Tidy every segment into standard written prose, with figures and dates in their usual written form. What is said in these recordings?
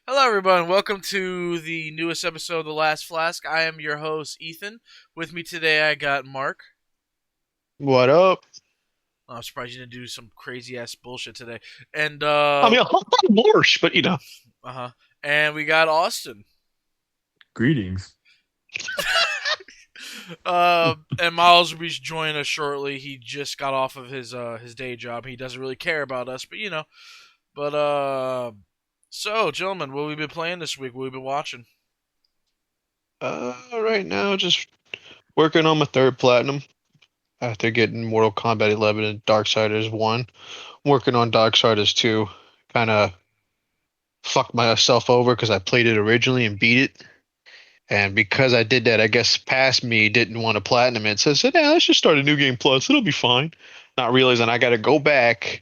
Hello, everyone. Welcome to the newest episode of The Last Flask. I am your host, Ethan. With me today, I got Mark. What up? I'm surprised you didn't do some crazy ass bullshit today. And I mean, I'm Marsh, but uh huh. And we got Austin. Greetings. And Miles will be joining us shortly. He just got off of his day job. He doesn't really care about us, but But so gentlemen, what have we been playing this week? What have we been watching? right now just working on my third platinum after getting Mortal Kombat 11 and Darksiders 1. Working on Darksiders 2. Kind of fucked myself over because I played it originally and beat it. And because I did that, I guess past me didn't want to platinum it. So I said, yeah, let's just start a new game plus. It'll be fine. Not realizing I got to go back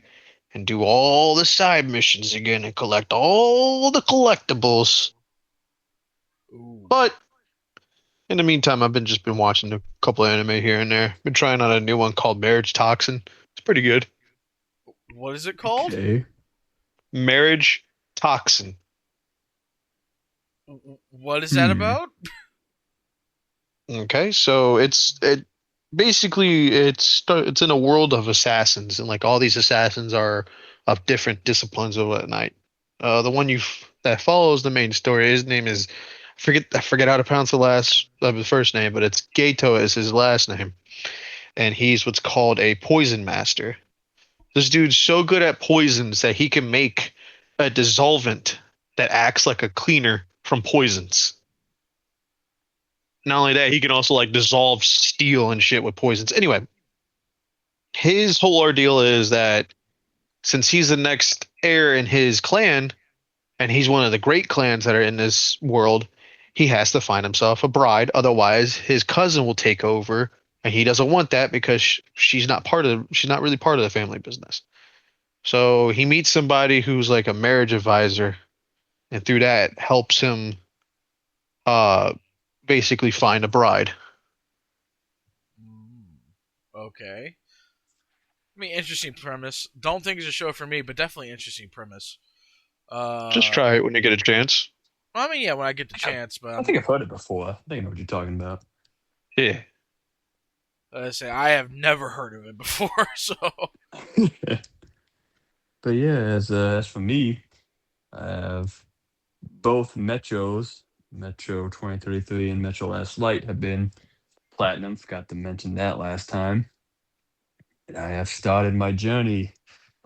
and do all the side missions again and collect all the collectibles. Ooh. But in the meantime, I've been watching a couple of anime here and there. Been trying out a new one called Marriage Toxin. It's pretty good. What is it called? Okay. Marriage Toxin. What is that Hmm. about? Okay, so it basically it's in a world of assassins, and like all these assassins are of different disciplines of whatnot. The one that follows the main story, his name is I forget how to pronounce the first name, but it's Gato is his last name, and he's what's called a poison master. This dude's so good at poisons that he can make a dissolvent that acts like a cleaner from poisons. Not only that, he can also like dissolve steel and shit with poisons. Anyway, his whole ordeal is that since he's the next heir in his clan, and he's one of the great clans that are in this world, he has to find himself a bride. Otherwise, his cousin will take over, and he doesn't want that because she's not really part of the family business. So he meets somebody who's like a marriage advisor, and through that helps him uh basically find a bride. Mm, okay. I mean, interesting premise. Don't think it's a show for me, but definitely interesting premise. Just Uh, try it when you get a chance. I mean, yeah, when I get the chance, but I think I've heard it before. I think I know what you're talking about. Yeah. I say I have never heard of it before. So, But yeah, as for me, I have both Metros, Metro 2033 and Metro Last Light, have been platinum. Forgot to mention that last time. And I have started my journey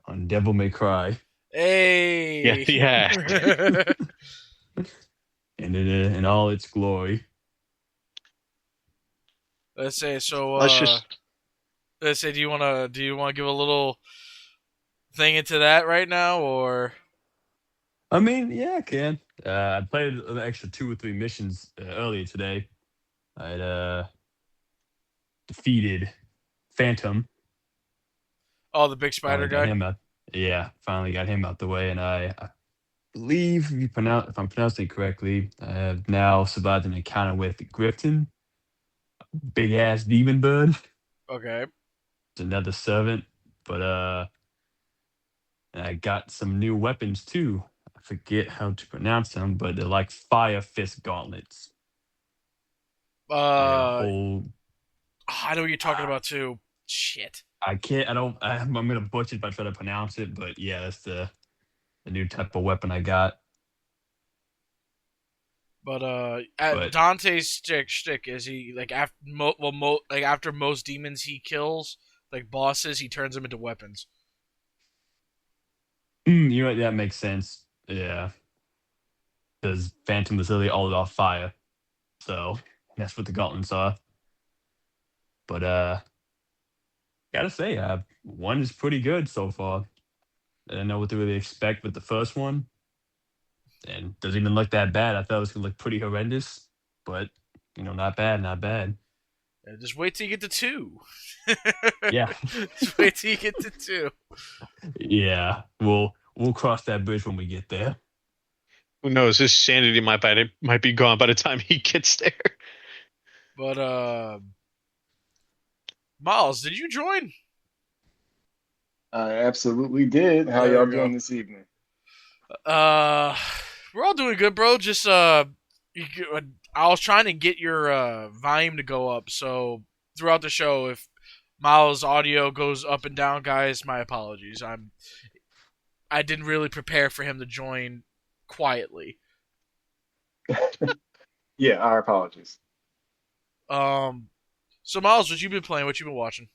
on Devil May Cry, Yeah, hey, yeah. and in all its glory. let's say so. Let's just Let's say, do you wanna give a little thing into that right now, or I mean, yeah, I can. I played an extra two or three missions earlier today. I'd defeated Phantom. oh, the big spider Finally got guy? him out. Yeah, finally got him out the way, and I believe if I'm pronouncing it correctly, I have now survived an encounter with Grifton, big ass demon bird. Okay. It's another servant, but and I got some new weapons too. I forget how to pronounce them, but they're like fire fist gauntlets. I got a Uh, whole. I know what you're talking about too. Shit. I can't. I don't. I'm gonna butcher it if I try to pronounce it, but yeah, that's the new type of weapon I got. But at But Dante's shtick is he like after like after most demons he kills, like bosses, he turns them into weapons. you know what? That makes sense. Yeah, because Phantom was literally all about fire, so that's what the gauntlets are. But gotta say, one is pretty good so far. I didn't know what to really expect with the first one, and doesn't even look that bad. I thought it was gonna look pretty horrendous, but not bad, not bad. Just wait till you get to two. Yeah, Just wait till you get to two. yeah. We'll cross that bridge when we get there. who knows? His sanity might be gone by the time he gets there. But Miles, did you join? I absolutely did. How There y'all we go. doing this evening? Uh, we're all doing good, bro. Just I was trying to get your volume to go up, so throughout the show, if Miles' audio goes up and down, guys, my apologies. I didn't really prepare for him to join quietly. Yeah, our apologies. Um, so Miles, what you been playing? What you been watching?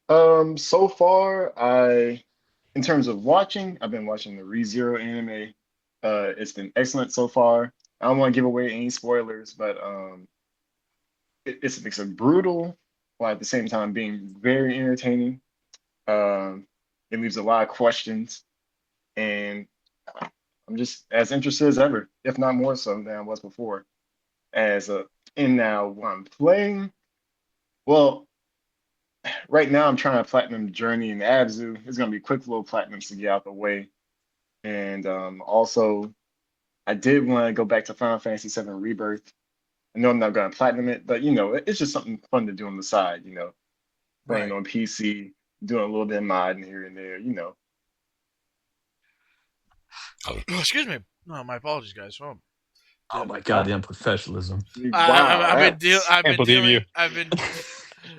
So far, in terms of watching, I've been watching the ReZero anime. It's been excellent so far. I don't want to give away any spoilers, but it's a mix of brutal while at the same time being very entertaining. Um, it leaves a lot of questions, and I'm just as interested as ever, if not more so than I was before. As a and now what I'm playing, well, right now I'm trying to platinum Journey and Abzu. It's gonna be quick little platinums to get out the way. And also I did want to go back to Final Fantasy VII Rebirth. I know I'm not gonna platinum it, but it's just something fun to do on the side, playing Right. on PC, doing a little bit of modding here and there. Excuse me. No, my apologies, guys. Oh my god, the unprofessionalism. Wow, I've been that's I've Can't been believe dealing. you. I've been.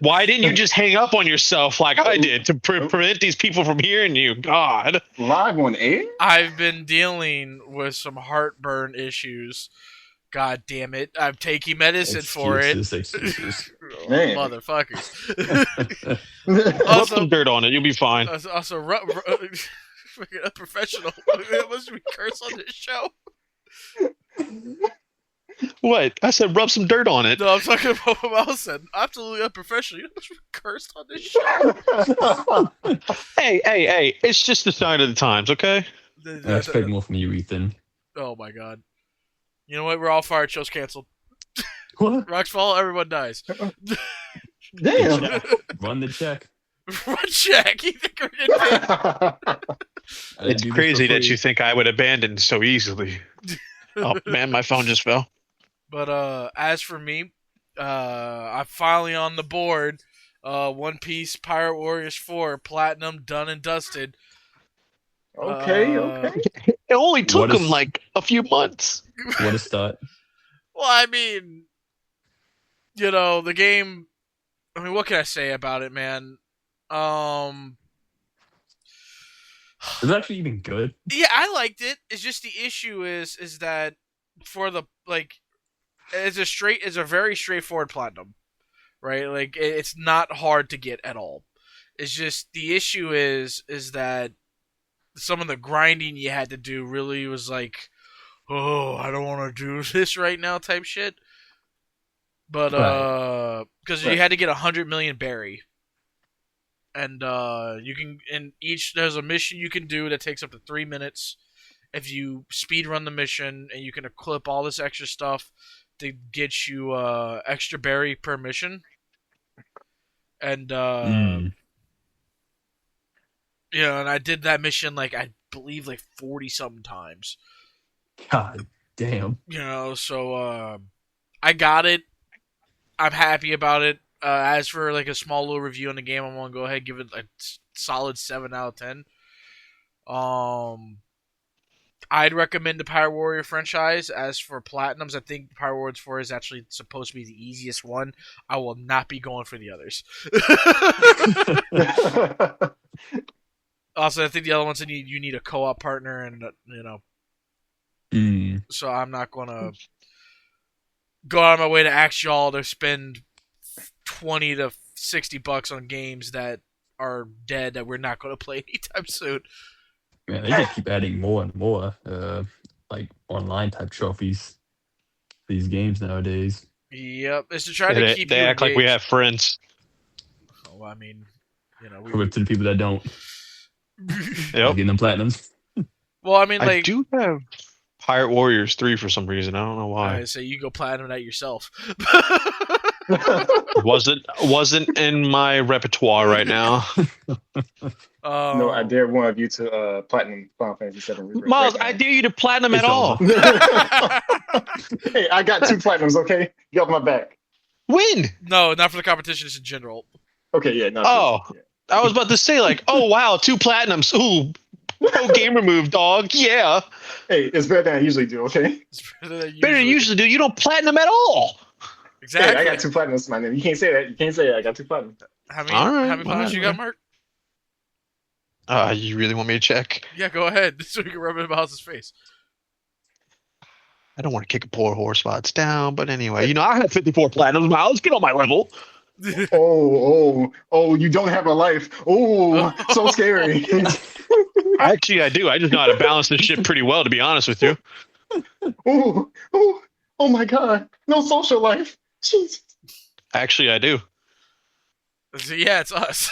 Why didn't you just hang up on yourself like I did to prevent these people from hearing you? God. live on air? I've been dealing with some heartburn issues. God damn it! I'm taking medicine for it. Excuses. Man. Motherfuckers. Rub Also, some dirt on it. You'll be fine. Freaking unprofessional. Must we curse on this show? What? I said rub some dirt on it. No, I'm talking about what Miles said. Absolutely unprofessional. You know must we cursed on this show? Hey. It's just the sign of the times, okay? I expect more from you, Ethan. Oh my god. You know what? We're all fired. Show's canceled. What? Rocks fall. Everyone dies. Damn. Run the check. Run check. You think we're getting paid? It's crazy that you think I would abandon so easily. Oh man, my phone just fell. But as for me, I'm finally on the board. One Piece Pirate Warriors 4 Platinum done and dusted. Okay. It only took What is- him like a few months. What a start. Well, I mean, the game. I mean, what can I say about it, man? Is it actually even good? Yeah, I liked it. It's just the issue is that for the it's a very straightforward platinum, right? Like it's not hard to get at all. It's just the issue is that some of the grinding you had to do really was like, oh, I don't want to do this right now type shit. But because you had to get 100 million berry, and you can there's a mission you can do that takes up to 3 minutes if you speed run the mission, and you can equip all this extra stuff to get you extra berry per mission. And and I did that mission like I believe like 40 something times. God damn. So I got it. I'm happy about it. As for like a small little review on the game, I'm gonna go ahead and give it a solid 7 out of 10. I'd recommend the Pirate Warrior franchise. As for Platinums, I think Pirate Warriors 4 is actually supposed to be the easiest one. I will not be going for the others. Also, I think the other ones you need a co-op partner, and so I'm not gonna go out of my way to ask y'all to spend $20 to $60 on games that are dead that we're not going to play anytime soon. Man, they just keep adding more and more, like online type trophies. These games nowadays. Yep, it's to try to keep they you act like we have friends. Oh, I mean, To the people that don't. Yep. Getting them platinums. Well, I mean, like I do have Pirate Warriors 3 for some reason. I don't know why. I say you go platinum that yourself. wasn't in my repertoire right now. No, I dare one of you to platinum Final Fantasy VII Rebirth. Miles, right I dare you to platinum at all. Hey, I got 2 platinums, okay? Get off my back. When? No, not for the competition, just in general. Okay, yeah, no. Oh. Yeah. I was about to say, like, oh wow, 2 platinums. Ooh, No game removed, dog. Yeah. Hey, it's better than I usually do. Okay. It's better than Better than you usually. usually do. You don't platinum at all. Hey, I got Exactly. 2 platinums, my name. You can't say that. You can't say that. I got 2 platinums. How many All how right. many All platinums right. you All got, right. Mark? You really want me to check? Yeah, go ahead, so we can rub it in Miles' face. I don't want to kick a poor horse spots down, but anyway, I have 54 platinums. Miles, get on my level. Oh! You don't have a life. Oh, so scary. Actually, I do. I just know how to balance this shit pretty well, to be honest with you. Oh my God! No social life. Jesus. Actually, I do. So, yeah, it's us.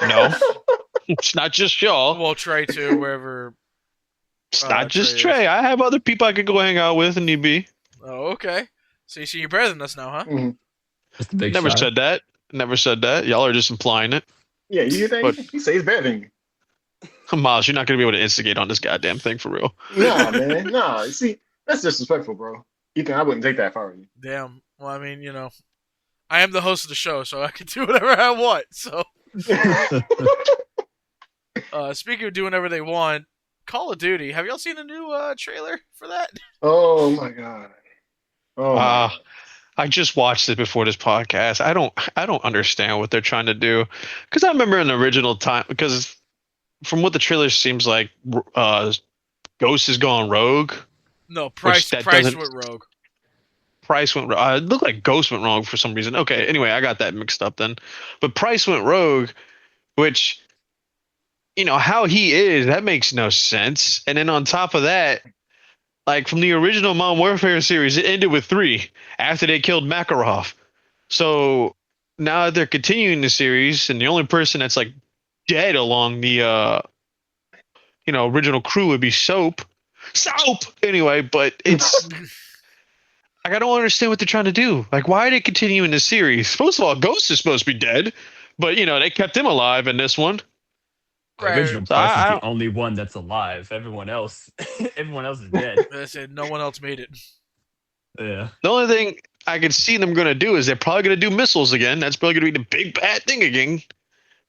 No, it's not just y'all. Well, Trey too, wherever It's not just Trey Trey. is. I have other people I could go hang out with, and need be. Oh, okay. So you see, you're better than us now, huh? Mhm. Just a big Never shot. said that. Never said that. Y'all are just implying it. Yeah, you hear that? But He says better than you. Miles, you're not going to be able to instigate on this goddamn thing for real. Nah, man. Nah. You see, that's disrespectful, bro. Ethan, I wouldn't take that if I were you. Damn. Well, I mean, I am the host of the show, so I can do whatever I want. So, speaking of doing whatever they want, Call of Duty. Have y'all seen the new trailer for that? Oh my God. Oh my Uh, God. I just watched it before this podcast. I don't understand what they're trying to do. Because I remember in the original time, because from what the trailer seems like, Ghost has gone rogue, No, which that Price doesn't. went rogue. Price went. It looked like Ghost went wrong for some reason. Okay, anyway, I got that mixed up then. But Price went rogue, which how he is, that makes no sense. And then on top of that, like from the original Modern Warfare series, it ended with 3 after they killed Makarov. So now they're continuing the series, and the only person that's like dead along the original crew would be Soap. Soap. Anyway, but it's like I don't understand what they're trying to do. Like, why are they continuing the series? First of all, Ghost is supposed to be dead, but they kept him alive in this one. The Right. original So Price is I the don't. only one that's alive. Everyone else, everyone else is dead. I said no one else made it. Yeah. The only thing I could see them going to do is they're probably going to do missiles again. That's probably going to be the big bad thing again.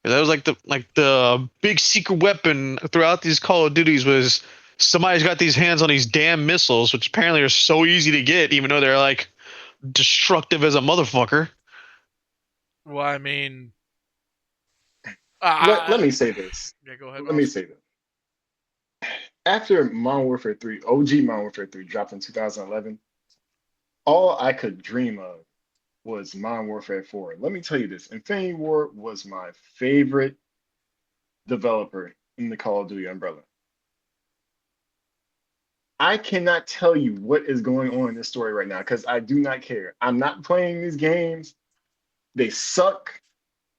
That was like the big secret weapon throughout these Call of Duties was somebody's got these hands on these damn missiles, which apparently are so easy to get, even though they're like destructive as a motherfucker. Well, I mean, Let me say this. yeah, go ahead, Let me Miles. say this. After Modern Warfare 3, OG Modern Warfare 3 dropped in 2011, all I could dream of was Modern Warfare 4. Let me tell you this. Infinity Ward was my favorite developer in the Call of Duty umbrella. I cannot tell you what is going on in this story right now because I do not care. I'm not playing these games. They suck.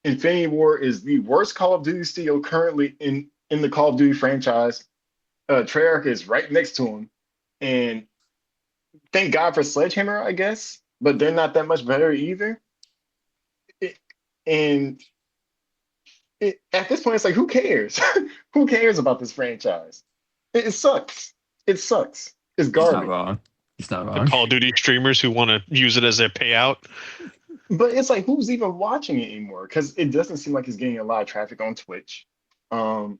Infinity Ward is the worst Call of Duty studio currently in the Call of Duty franchise. Treyarch is right next to him. And thank God for Sledgehammer, I guess, but they're not that much better either. It, and at this point, it's like, who cares? Who cares about this franchise? It sucks. It sucks. It's He's not garbage. wrong. He's not The wrong. Call of Duty streamers who want to use it as their payout. But it's like, who's even watching it anymore? Because it doesn't seem like it's getting a lot of traffic on Twitch. Um,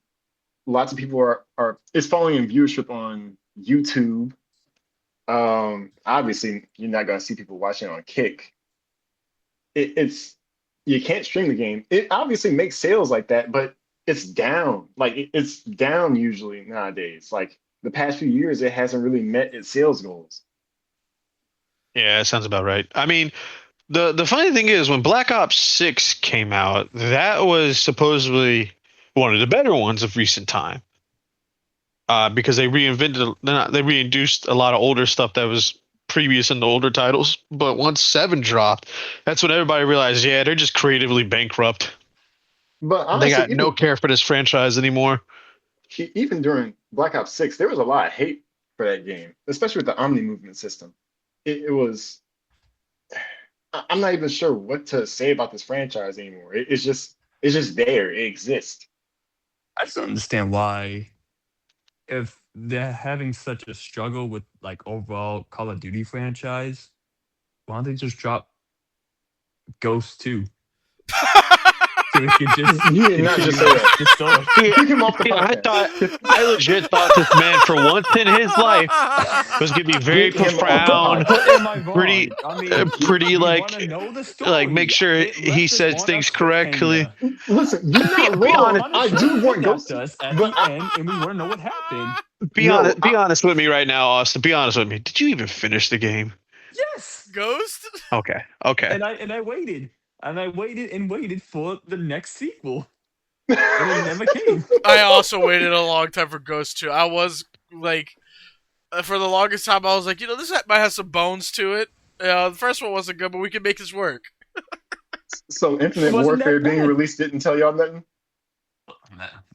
Lots of people are it's following in viewership on YouTube. Obviously, you're not gonna see people watching on Kick. It's you can't stream the game. It obviously makes sales like that, but it's down. Like it's down usually nowadays. Like the past few years, it hasn't really met its sales goals. Yeah, that sounds about right. I mean, the funny thing is when Black Ops 6 came out, that was supposedly one of the better ones of recent time. Because they reintroduced a lot of older stuff that was previous in the older titles. But once 7 dropped, that's when everybody realized, yeah, they're just creatively bankrupt. But They honestly, got no care for this franchise anymore. even during Black Ops 6, there was a lot of hate for that game, especially with the Omni movement system. It was I'm not even sure what to say about this franchise anymore. It's just there. It exists. I just don't understand why, if they're having such a struggle with like overall Call of Duty franchise, why don't they just drop Ghost 2? so we could just You did not just say continue that. the story. Kick him off the I podcast. legit thought this man, for once in his life, was gonna be very Get him off the profound, But podcast. am I pretty, wrong? I mean, pretty we want to know the like make story. sure It he left us says on a things correctly. cliffhanger. Listen, you're Be, not be wrong. honest. I Punisher do want kidnapped Ghost, us at but the end, and we want to know what happened. no, Be honest with me right now, Austin. Be honest with me. Did you even finish the game? Yes. Ghost? Okay. Okay. And I waited. And I waited and waited for the next sequel. And it never came. I also waited a long time for Ghost 2. I was like, for the longest time, I was like, this might have some bones to it. The first one wasn't good, but we can make this work. so It Infinite wasn't Warfare that being bad. released didn't tell y'all nothing.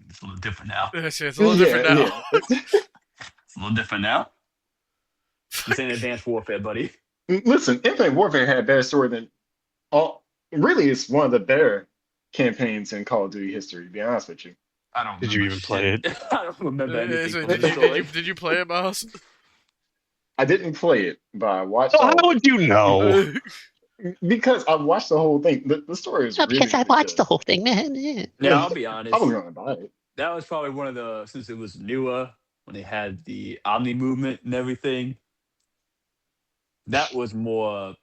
It's a little different now. It's a little different now. Yeah. It's a little different now. This ain't advanced warfare, buddy. Listen, Infinite Warfare had a better story than all. Really, it's one of the better campaigns in Call of Duty history. To be honest with you. I don't Did you remember even play shit. I don't remember anything So from did the you story. did you play it, Mouse? I didn't play it, but I watched So how all of would you know? it because I watched the whole thing. The story is No, really, because I really watched the good. whole thing, man. Yeah. Yeah, I'll be I honest. was gonna buy it. That was probably one of the, since it was newer, when they had the Omni movement and everything, that was more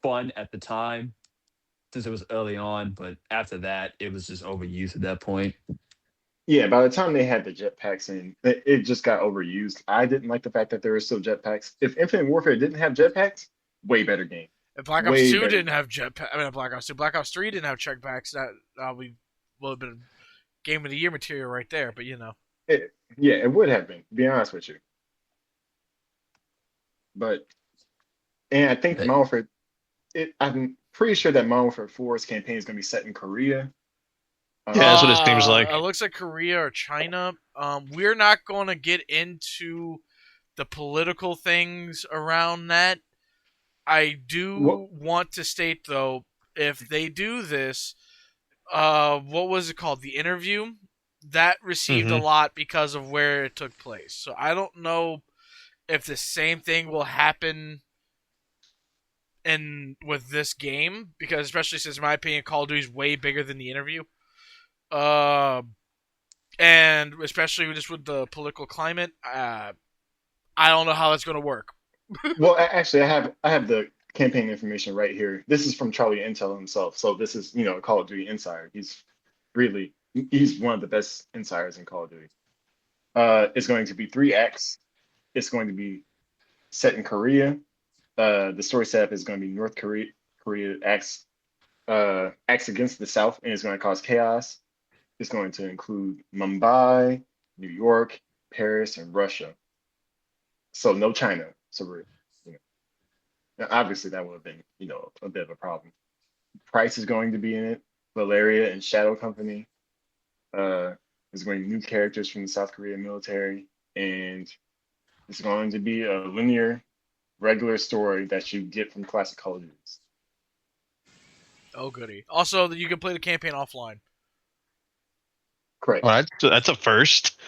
fun at the time since it was early on. But after that, it was just overused at that point. Yeah, by the time they had the jetpacks in, it just got overused. I didn't like the fact that there were still jetpacks. If Infinite Warfare didn't have jetpacks, way better game. If Black Ops Way 2 better didn't game. have jetpack, I mean Black Ops 2, Black Ops 3 didn't have checkbacks. That we would have been Game of the Year material right there. But Yeah, it would have been, to be honest with you. But and I think Hey, Modern Warfare, I'm pretty sure that Modern Warfare 4's campaign is gonna be set in Korea. Yeah, that's what it Um, seems it like. looks like Korea or China. We're not going to get into the political things around that. I what do want to state though, if they do this, what was it called? The Interview that received a Hmm. lot because of where it took place. So I don't know if the same thing will happen in with this game, because especially since in my opinion Call of Duty is way bigger than The Interview. Uh, and especially just with the political climate, I don't know how that's going to work. actually I have the campaign information right here. This is from Charlie Intel himself. So this is, a Call of Duty insider. He's one of the best insiders in Call of Duty. It's going to be three acts. It's going to be set in Korea. The story setup is going to be North Korea. Korea acts against the South, and it's going to cause chaos. It's going to include Mumbai, New York, Paris, and Russia. So no China. So you know, now obviously that would have been, a bit of a problem. Price is going to be in it. Valeria and Shadow Company. There's going to be new characters from the South Korean military, and it's going to be a linear, regular story that you get from classic Call of Duty. Oh goody! Also, you can play the campaign offline. Correct. Well, that's a first.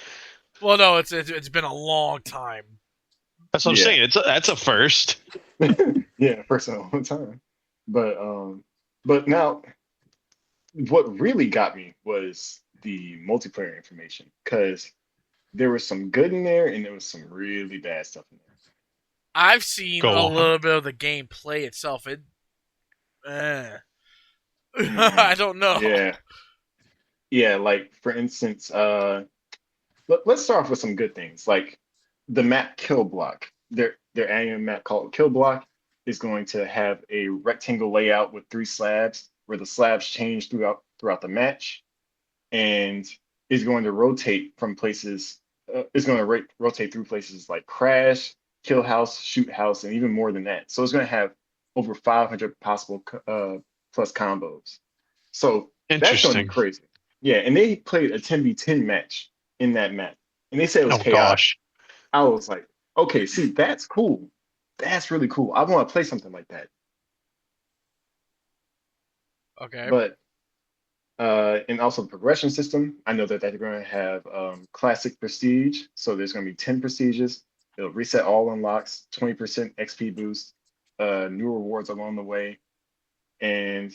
Well, no, it's been a long time. That's what I'm Yeah. saying. That's a first. Yeah, first in a long time. But now what really got me was the multiplayer information because there was some good in there and there was some really bad stuff in there. I've seen Go a on. little bit of the gameplay itself. I don't know. Yeah. Yeah, like for instance, let's start off with some good things. Like the map Kill Block. Their annual map called Kill Block is going to have a rectangle layout with three slabs where the slabs change throughout the match, and is going to rotate from places. Is going to rotate through places like Crash, Kill House, Shoot House, and even more than that. So it's going to have over 500 possible plus combos. So that's going to be Interesting. crazy. Yeah, and they played a 10v10 match in that map, and they said it was Oh chaotic. gosh. I was like, okay, see, that's cool. That's really cool. I want to play something like that. Okay. But and also the progression system, I know that they're going to have classic prestige. So there's going to be 10 prestiges. It'll reset all unlocks, 20% XP boost, new rewards along the way, and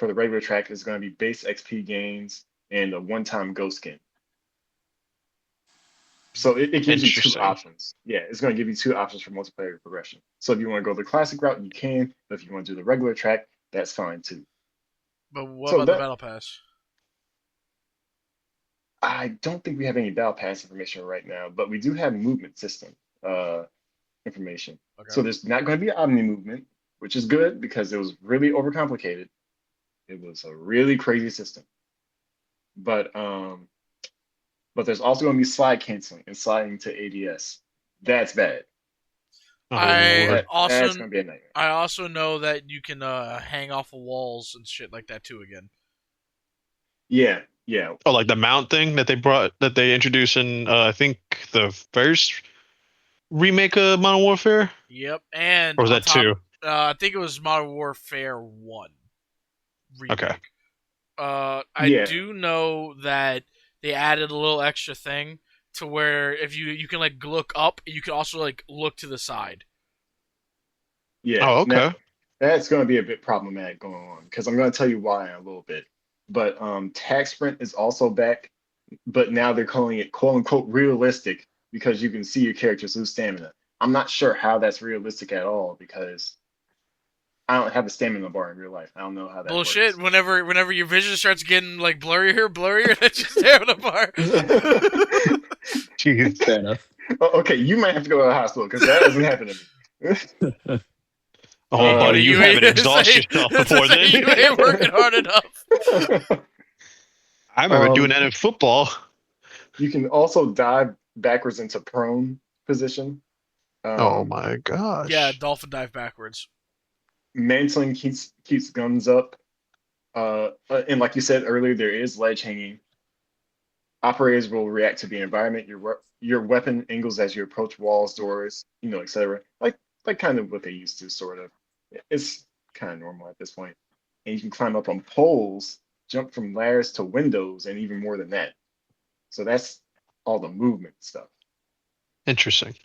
for the regular track is going to be base XP gains and a one-time ghost skin. So it gives you two Interesting. options. Yeah, it's going to give you two options for multiplayer progression. So if you want to go the classic route, you can. But if you want to do the regular track, that's fine too. But what So about the that battle pass? I don't think we have any battle pass information right now, but we do have movement system information. Okay. So there's not going to be omni movement, which is good because it was really overcomplicated. It was a really crazy system. But there's also going to be slide canceling and sliding to ADS. That's bad. Oh, I Lord. That's also going to be a nightmare. I also know that you can hang off of walls and shit like that too again. Yeah, yeah, Oh, like the mount thing that they introduced in I think the first remake of Modern Warfare, Yep, and or was on that top, two? I think it was Modern Warfare 1 remake. Okay. I yeah, do know that they added a little extra thing to where if you can like look up, you can also like look to the side. yeah. Oh, Now, okay. that's going to be a bit problematic going on because I'm going to tell you why in a little bit. But tag sprint is also back, but now they're calling it quote unquote realistic because you can see your characters lose stamina. I'm not sure how that's realistic at all because I don't have a stamina bar in real life. I don't know how that Bullshit. works. Whenever your vision starts getting like blurrier, that's just there on the bar. Jeez. Fair enough. Okay, you might have to go to the hospital because that doesn't happen to me. Oh, Buddy, buddy, you haven't exhausted say, yourself before then. you ain't working hard enough. I remember doing that in football. You can also dive backwards into prone position. Oh Um, my Yeah, gosh. dolphin dive backwards. Mantling keeps guns up. And like you said earlier, there is ledge hanging. Operators will react to the environment, your weapon angles as you approach walls, doors, etc. Like kind of what they used to, sort of. It's kind of normal at this point. And you can climb up on poles, jump from ladders to windows, and even more than that. So that's all the movement stuff. Interesting.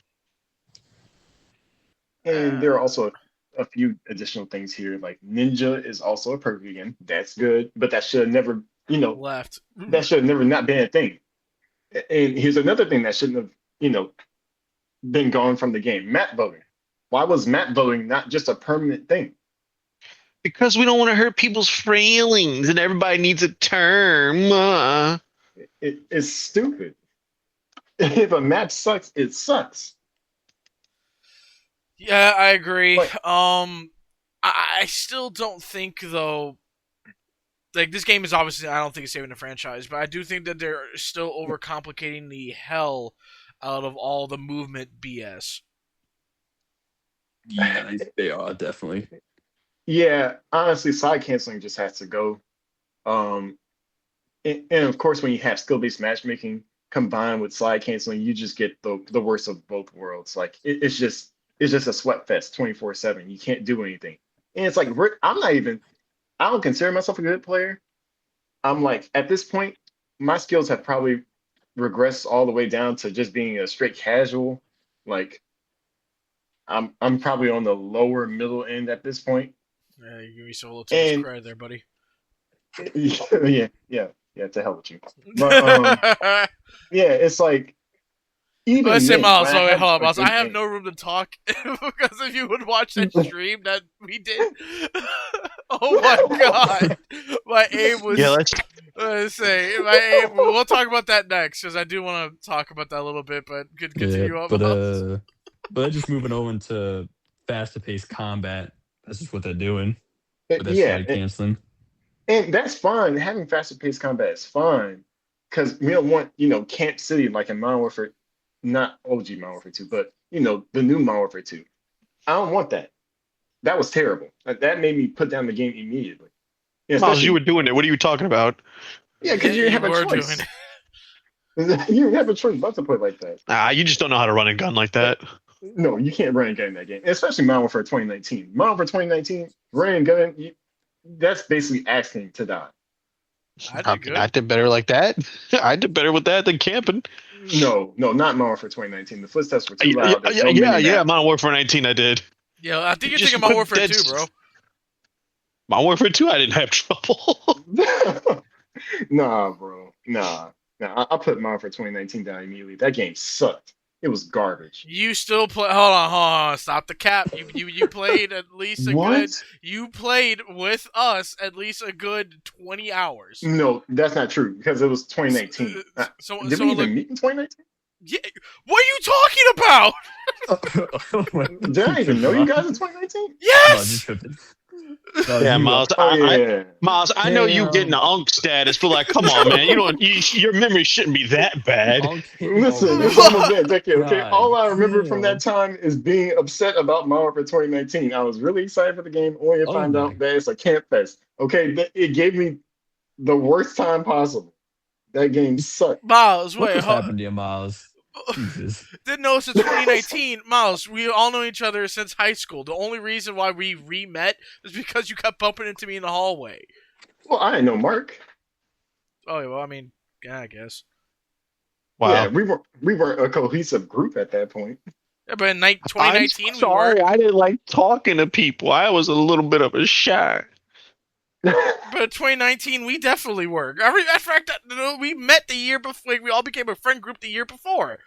And there are also a few additional things here, like ninja is also a perk again. That's good, but that should have never, Left. that should have never not been a thing. And here's another thing that shouldn't have, been gone from the game. Map voting. Why was map voting not just a permanent thing? Because we don't want to hurt people's feelings, and everybody needs a term. It's stupid. If a map sucks, it sucks. Yeah, I agree. Like, I still don't think though. Like this game is obviously, I don't think it's saving the franchise, but I do think that they're still overcomplicating the hell out of all the movement BS. Yeah, they are definitely. yeah, honestly, side canceling just has to go. Um, and of course, when you have skill-based matchmaking combined with slide canceling, you just get the worst of both worlds. Like it's just a sweat fest 24/7. You can't do anything, and it's like I don't consider myself a good player. I'm like at this point, my skills have probably regressed all the way down to just being a straight casual. Like I'm probably on the lower middle end at this point, Yeah, you give me some little too much and credit there, buddy. yeah, to hell with you. But yeah, it's like even Let's say, then, Miles, when I wait, have hold on, a Miles. I good have game, no room to talk because if you would watch that stream that we did, oh my god, my aim was. Yeah, let's. Let's say my aim. We'll talk about that next because I do want to talk about that a little bit. But could Yeah, continue on, Miles. but just moving over into faster paced combat. That's just what they're doing with that yeah, slide canceling. and that's fine. Having faster paced combat is fine because we don't want Camp City like in Modern Warfare, not OG Modern Warfare 2, but the new Modern Warfare 2. I don't want that. That was terrible. That made me put down the game immediately. Yeah, Miles, you especially were doing it. What are you talking about? yeah, because you didn't You have a were choice. doing it. You didn't have a choice but to play like that. You just don't know how to run a gun like that. No, you can't run and gun in that game, especially Modern Warfare 2019. Modern Warfare 2019, running and gunning, that's basically asking to die. I I did mean, good. I did better like that. I did better with that than camping. No, not Modern Warfare 2019. The footsteps were too Yeah, loud. There's no yeah, mini yeah. map. Modern Warfare 19, I did. Yeah, I think you're Just thinking about put Warfare dead 2, bro. Modern Warfare 2, I didn't have trouble. Nah, bro. Nah. Nah. I put mine for 2019 down immediately. That game sucked. It was garbage. You still play? Hold on. Stop the cap. You played at least a good. What? You played with us at least a good 20 hours. No, that's not true because it was 2019. So Did we look. even meet in 2019? Yeah, what are you talking about? Did I even know you guys in 2019? No, Yes. just tripping. No, Yeah, you Miles. Oh yeah. Miles, I know you getting the damn. unk status, but like, come on, man. Your memory shouldn't be that bad. Okay, Listen, already. it's almost that decade, okay? God All I remember from that damn. time is being upset about Modern Warfare 2019. I was really excited for the game, only to Oh find out my. that it's a camp fest. Okay, it gave me the worst time possible. That game sucked. Miles, What wait. just happened to you, Miles? Jesus. Didn't know since 2019. Miles, we all know each other since high school. The only reason why we re-met is because you kept bumping into me in the hallway. Well, I ain't know Mark. Oh, well, I mean, yeah, I guess. Yeah, Wow. we weren't a cohesive group at that point. Yeah, but in I'm 2019 we sorry. were. I didn't like talking to people. I was a little bit of a shy. But in 2019 we definitely were. In fact, we met the year before. We all became a friend group the year before.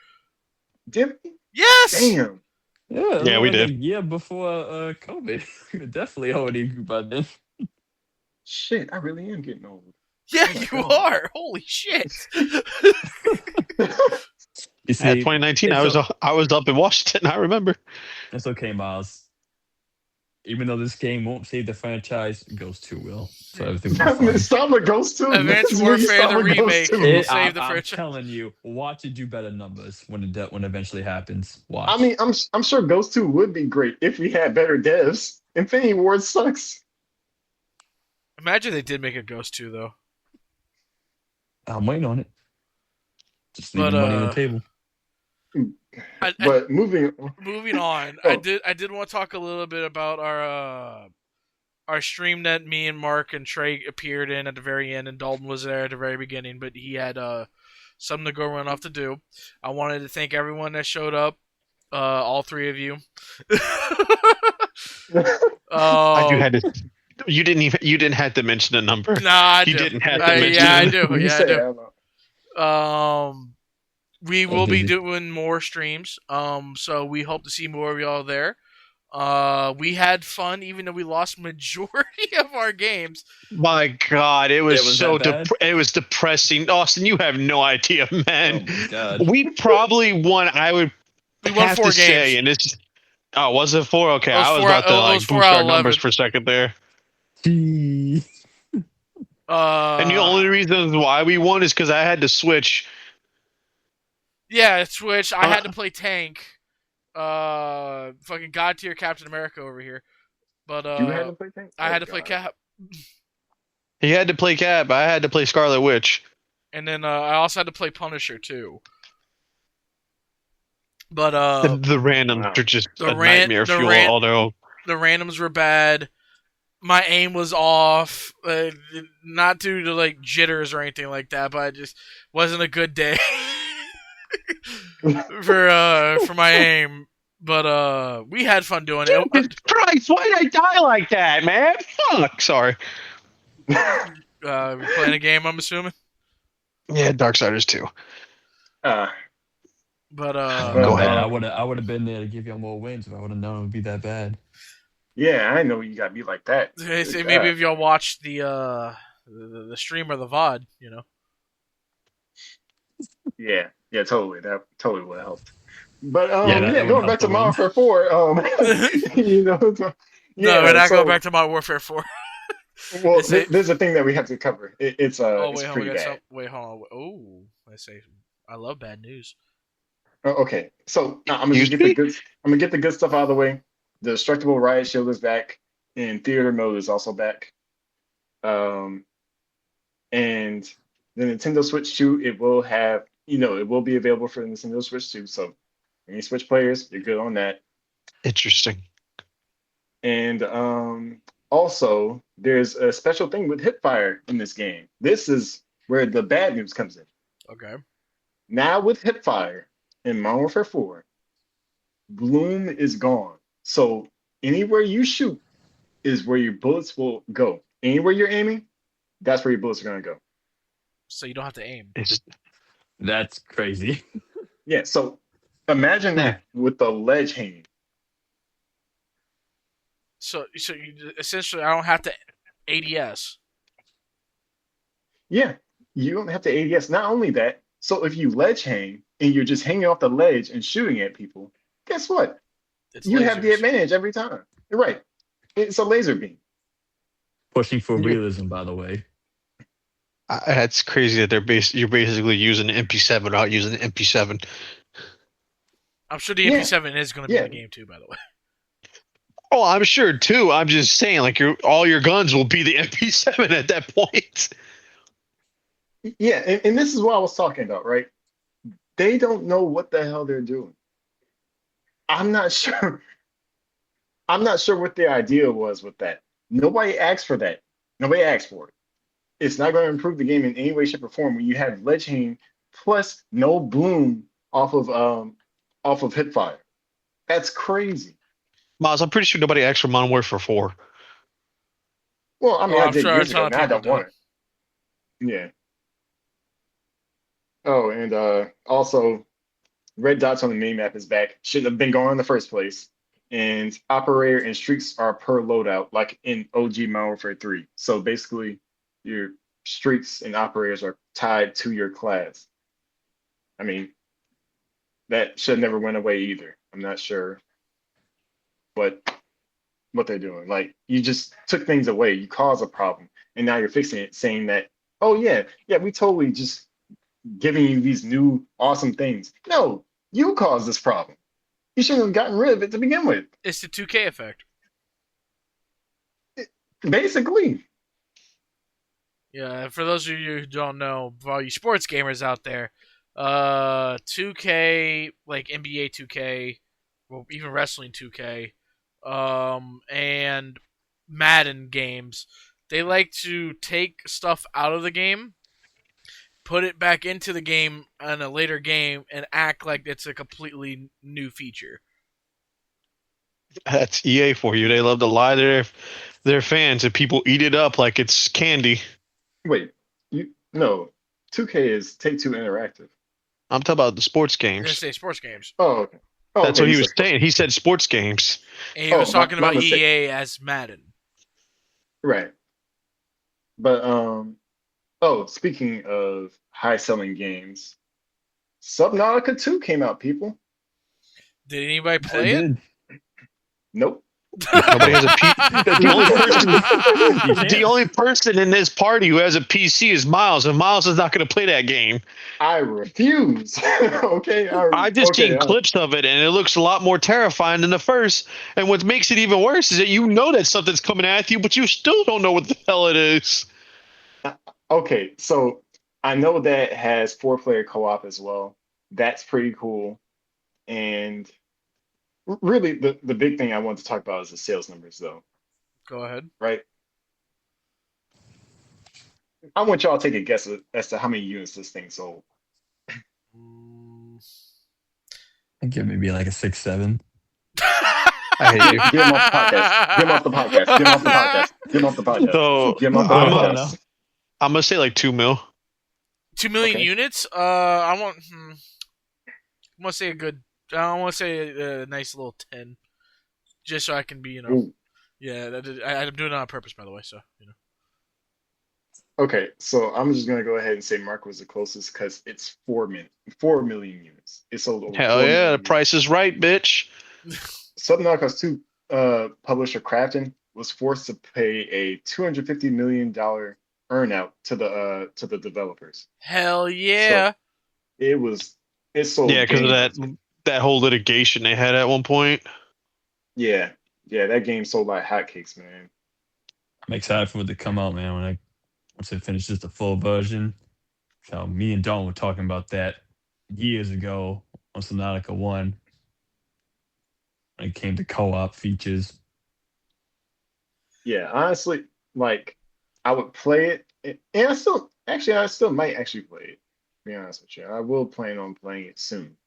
Did we? Yes. Damn. Yeah, it Yeah, was we like a did. year before COVID. We were definitely already by then. Shit, I really am getting old. Yeah, Oh my you God. are. Holy shit. You At see, 2019, I was up in Washington. I remember. it's okay, Miles. Even though this game won't save the franchise, Ghost 2 will. So everything will be fine. Stop with Ghost 2. Advanced This is where you Warfare stop the with Ghost remake 2. will save the I'm franchise. telling you, watch it do better numbers when when it eventually happens. I Watch. mean, I'm sure Ghost 2 would be great if we had better devs. Infinity Ward sucks. Imagine they did make a Ghost 2 though. I'm waiting on it. Just But leaving money on the table. But moving moving on, I oh, did want to talk a little bit about our stream that me and Mark and Trey appeared in at the very end, and Dalton was there at the very beginning, but he had something to go run off to do. I wanted to thank everyone that showed up, all three of you. I do um, had to. You didn't have to mention a number. nah, I You do. didn't have to mention Yeah, I it. do. you Yeah, I say do. I don't know. We I was will be busy. doing more streams. So we hope to see more of y'all there. We had fun, even though we lost majority of our games. My God, it was It was that so bad? it was depressing. Austin, you have no idea, Oh man. my god. We probably won. I would We won have to 4 games. say, and it's oh, was it 4? Okay, It was I was four. about to It was like 4 boost out our of numbers 11. for a second there. Gee. And the only reason why we won is because I had to switch. Yeah, Switch. I Uh, had to play tank. Fucking god tier Captain America over here. But You had to play tank? I Oh had to play God. Cap, he had to play Cap. I had to play Scarlet Witch. and then I also had to play Punisher too. But The randoms Wow. are just the a rant, nightmare the fuel rant, all their own. the randoms were bad. My aim was off, not due to like jitters or anything like that, but it just wasn't a good day for my aim. But we had fun doing it. Jesus Christ, why did I die like that, man? Fuck. Sorry. We playing a game, I'm assuming. Yeah, Darksiders 2. Uh, But Oh, But my Go bad. ahead. I would have been there to give y'all more wins if I would have known it would be that bad. yeah, I know you got me like that. maybe Good if y'all watched the stream or the VOD, you know. Yeah, totally. That totally would have helped. But Yeah, that would going help back to the win. Modern Warfare 4, you know, No, we're yeah. not going So, back to Modern Warfare 4. well, Is it? there's a thing that we have to cover. It's Oh it's wait, hold on. pretty bad. Wait, hold on. Oh, I say, I love bad news. Okay, so I'm gonna just Excuse get the me? good. I'm gonna get the good stuff out of the way. The destructible riot shield is back, and theater mode is also back. Um, and the Nintendo Switch 2, it will have, it will be available for the Nintendo Switch 2. So any Switch players, you're good on that. Interesting. And also, there's a special thing with Hipfire in this game. This is where the bad news comes in. Okay. Now with Hipfire in Modern Warfare 4, Bloom is gone. So anywhere you shoot, is where your bullets will go. Anywhere you're aiming, that's where your bullets are gonna go. So you don't have to aim. It's just, That's crazy. Yeah, so imagine eh. that with the ledge hanging. So you, essentially, I don't have to ADS. Yeah, you don't have to ADS. Not only that, so if you ledge hang and you're just hanging off the ledge and shooting at people, guess what? It's You have the lasers. advantage every time. You're right. It's a laser beam. Pushing for You, realism, by the way. It's crazy that you're basically using an MP7 without using an MP7. I'm sure the yeah, MP7 is going to be in yeah, the game too. By the way, Oh, I'm sure too. I'm just saying, like all your guns will be the MP7 at that point. yeah. And this is what I was talking about, right? They don't know what the hell they're doing. I'm not sure. I'm not sure what their idea was with that. Nobody asked for that. Nobody asked for it. It's not going to improve the game in any way, shape, or form when you have ledge hang plus no bloom off of hip fire. That's crazy. Miles, I'm pretty sure nobody asked for Modern Warfare 4. Well, I mean, oh, I I'm did sure a years ton ago. of Now I people don't did. want it. Yeah. Oh, and also red dots on the mini map is back. Shouldn't have been gone in the first place. And operator and streaks are per loadout, like in OG Modern Warfare 3. So basically, your streaks and operators are tied to your class. I mean, that should never went away either. I'm not sure what they're doing. Like you just took things away. You caused a problem, and now you're fixing it, saying that, oh yeah, yeah, we totally just giving you these new awesome things. No, you caused this problem. You shouldn't have gotten rid of it to begin with. It's the 2K effect. Basically, Yeah, for those of you who don't know, for all you sports gamers out there, 2K, like NBA 2K, well, even wrestling 2K, and Madden games, they like to take stuff out of the game, put it back into the game in a later game, and act like it's a completely new feature. That's EA for you. They love to lie to their fans, and people eat it up like it's candy. wait, you no, 2K is Take Two Interactive. I'm talking about the sports I was gonna games. say sports games, Oh, okay. Oh, That's okay. what You he said was sports. saying. He said sports games. and he was Oh, talking my about mistake. EA as Madden. Right. But oh, speaking of high selling games, Subnautica 2 came out, people. Did anybody I play it? did. Nope. Nobody has a P. That's The only person, you the can't. only person in this party who has a PC is Miles, and Miles is not going to play that game. I refuse. Okay, I just okay. seen clips of it, and it looks a lot more terrifying than the first. And what makes it even worse is that you know that something's coming at you, but you still don't know what the hell it is. Okay, so I know that has four-player co-op as well. That's pretty cool. And really, the big thing I want to talk about is the sales numbers, though, Go ahead. right? I want y'all to take a guess as to how many units this thing sold. Mm. I give maybe like a 6, 7. I hate you. Get him off the podcast. Get him off the podcast. Get him off the podcast. Get him off the podcast. So Get him off the Go I'm on a, now. podcast. I'm gonna say like 2 mil. 2 million Okay. units. I want. I want to say a good. I want to say a nice little 10, just so I can be, Ooh. Yeah, I'm doing it on purpose, by the way. So Okay, so I'm just gonna go ahead and say Mark was the closest because it's 4 million units. It sold over Hell four yeah, the million price is right, bitch. Subnautica 2 publisher Krafton was forced to pay a $250 million earnout to the developers. Hell So yeah. it Yeah, sold because of that gangbusters. that whole litigation they had at one point. Yeah, yeah, that game sold like hotcakes, man. I'm excited for it to come out, man. Once it finishes the full version. So me and Don were talking about that years ago on Subnautica 1 when it came to co-op features. Yeah, honestly, like I would play it, and I still might actually play it. To be honest with you, I will plan on playing it soon.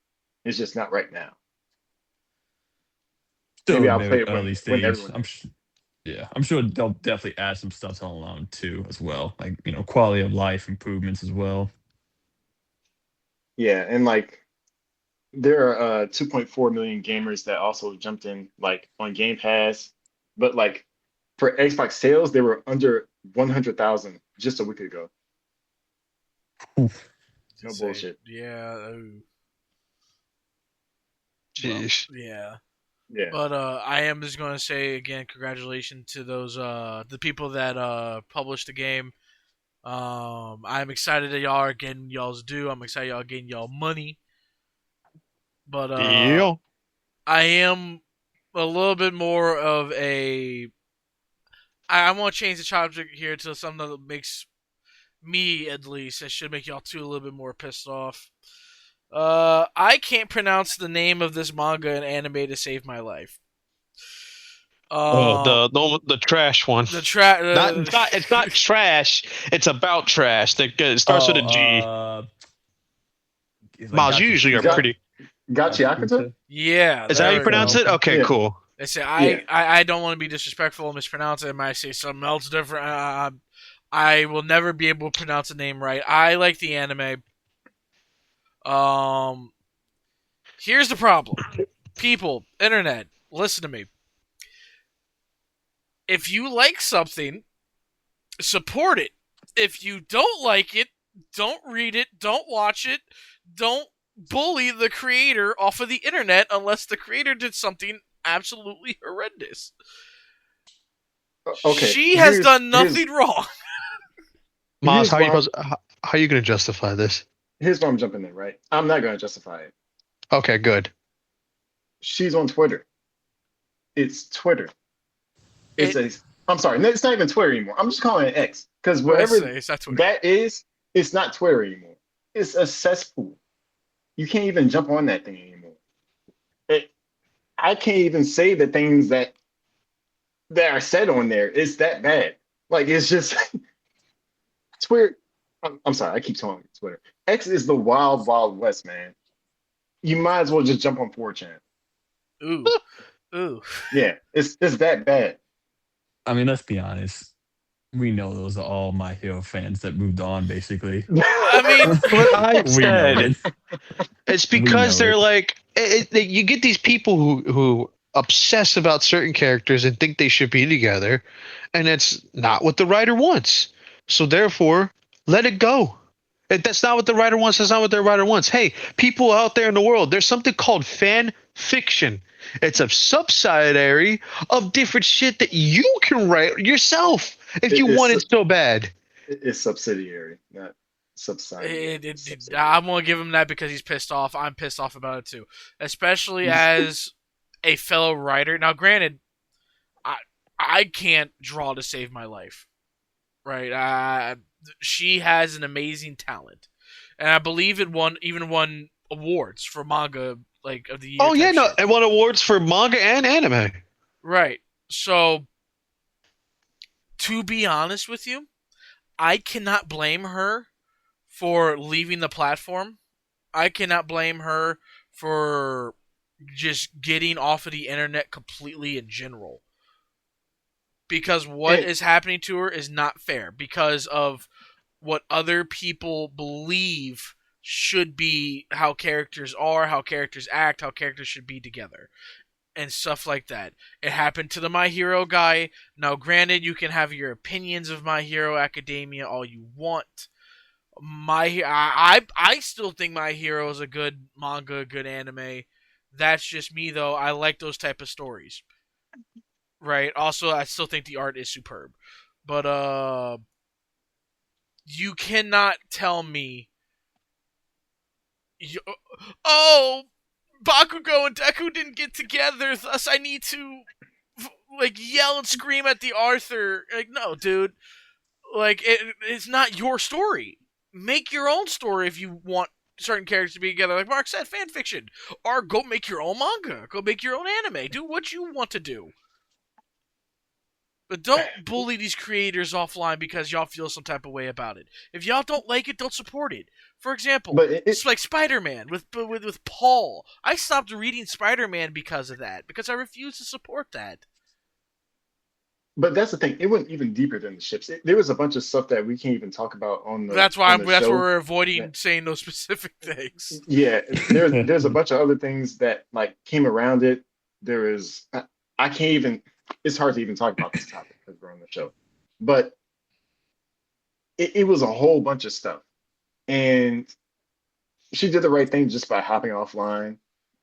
It's just not right now. Still Maybe in a I'll play very it early when stage. everyone I'm is. Yeah, I'm sure they'll definitely add some stuff along too as well, like quality of life improvements as well. Yeah, and like there are 2.4 million gamers that also jumped in like on Game Pass, but like for Xbox sales, they were under 100,000 just a week ago. Oof. It's No insane. bullshit. Yeah. Ooh. Well, Jeez. yeah. Yeah. But I am just going to say again, congratulations to those the people that published the game. I'm excited that y'all are getting y'all's due. I'm excited y'all are getting y'all money. But Yeah. I am a little bit more of a. I want to change the subject here to something that makes me, at least, it should make y'all two a little bit more pissed off. I can't pronounce the name of this manga and anime to save my life. Oh, Um, the trash one. the Not it's not trash. It's about trash. It starts with Oh, a G. it's like Miles, you Gachi usually are Got pretty. Gachiakuta? Gachi. yeah, Is that how you there we pronounce go. it? Okay, Yeah. cool. I say Yeah. I don't want to be disrespectful and mispronounce it. I might say something else different. I will never be able to pronounce the name right. I like the anime. Um, here's the problem. People, internet, listen to me. If you like something, support it. If you don't like it, don't read it, don't watch it, don't bully the creator off of the internet unless the creator did something absolutely horrendous. Okay. She has done Here's nothing wrong. Miles, here's why how are you gonna justify this? here's why I'm jumping in, right? I'm not gonna justify it. Okay, good. She's on Twitter. It's Twitter. It's It, a I'm sorry, no, it's not even Twitter anymore. I'm just calling it X. Because I wherever say it's not Twitter. that is, it's not Twitter anymore. It's a cesspool. You can't even jump on that thing anymore. It, I can't even say the things that are said on there. It's that bad. Like it's just Twitter. I'm sorry, I keep calling it Twitter. X is the wild, wild west, man. You might as well just jump on 4chan. Ooh, ooh. Yeah, it's that bad. I mean, let's be honest. We know those are all My Hero fans that moved on, basically. I mean, That's what I We know said. it. It's We because know they're it. like you get these people who obsess about certain characters and think they should be together, and it's not what the writer wants. So therefore, let it go. If that's not what the writer wants, that's not what the writer wants. Hey, people out there in the world, there's something called fan fiction. It's a subsidiary of different shit that you can write yourself if you It's want it so bad. it's subsidiary, not subsidiary. It's I'm subsidiary. gonna give him that because he's pissed off. I'm pissed off about it too, especially as a fellow writer. Now, granted, I I can't draw to save my life, right? She has an amazing talent, and I believe it won awards for manga like of the year Oh yeah, type no, shit. it won awards for manga and anime. Right. So, to be honest with you, I cannot blame her for leaving the platform. I cannot blame her for just getting off of the internet completely in general. Because what And is happening to her is not fair because of what other people believe should be how characters are, how characters act, how characters should be together, and stuff like that. It happened to the My Hero guy. Now, granted, you can have your opinions of My Hero Academia all you want. I still think My Hero is a good manga, a good anime. That's just me though. I like those type of stories. Right. Also, I still think the art is superb. But you cannot tell me you, oh, Bakugo and Deku didn't get together, thus I need to like yell and scream at the Arthur. Like, no, dude. Like, it's not your story. Make your own story if you want certain characters to be together. Like Mark said, fan fiction. Or go make your own manga. Go make your own anime. Do what you want to do. But don't bully these creators offline because y'all feel some type of way about it. If y'all don't like it, don't support it. For example, but it's like Spider-Man with Paul. I stopped reading Spider-Man because of that. Because I refuse to support that. but that's the thing. It went even deeper than the ships. There was a bunch of stuff that we can't even talk about That's why on I'm. the That's why show. we're That avoiding saying those specific things. yeah, there's a bunch of other things that like came around it. There is I can't even. It's hard to even talk about this topic because we're on the show, but it was a whole bunch of stuff, and she did the right thing just by hopping offline.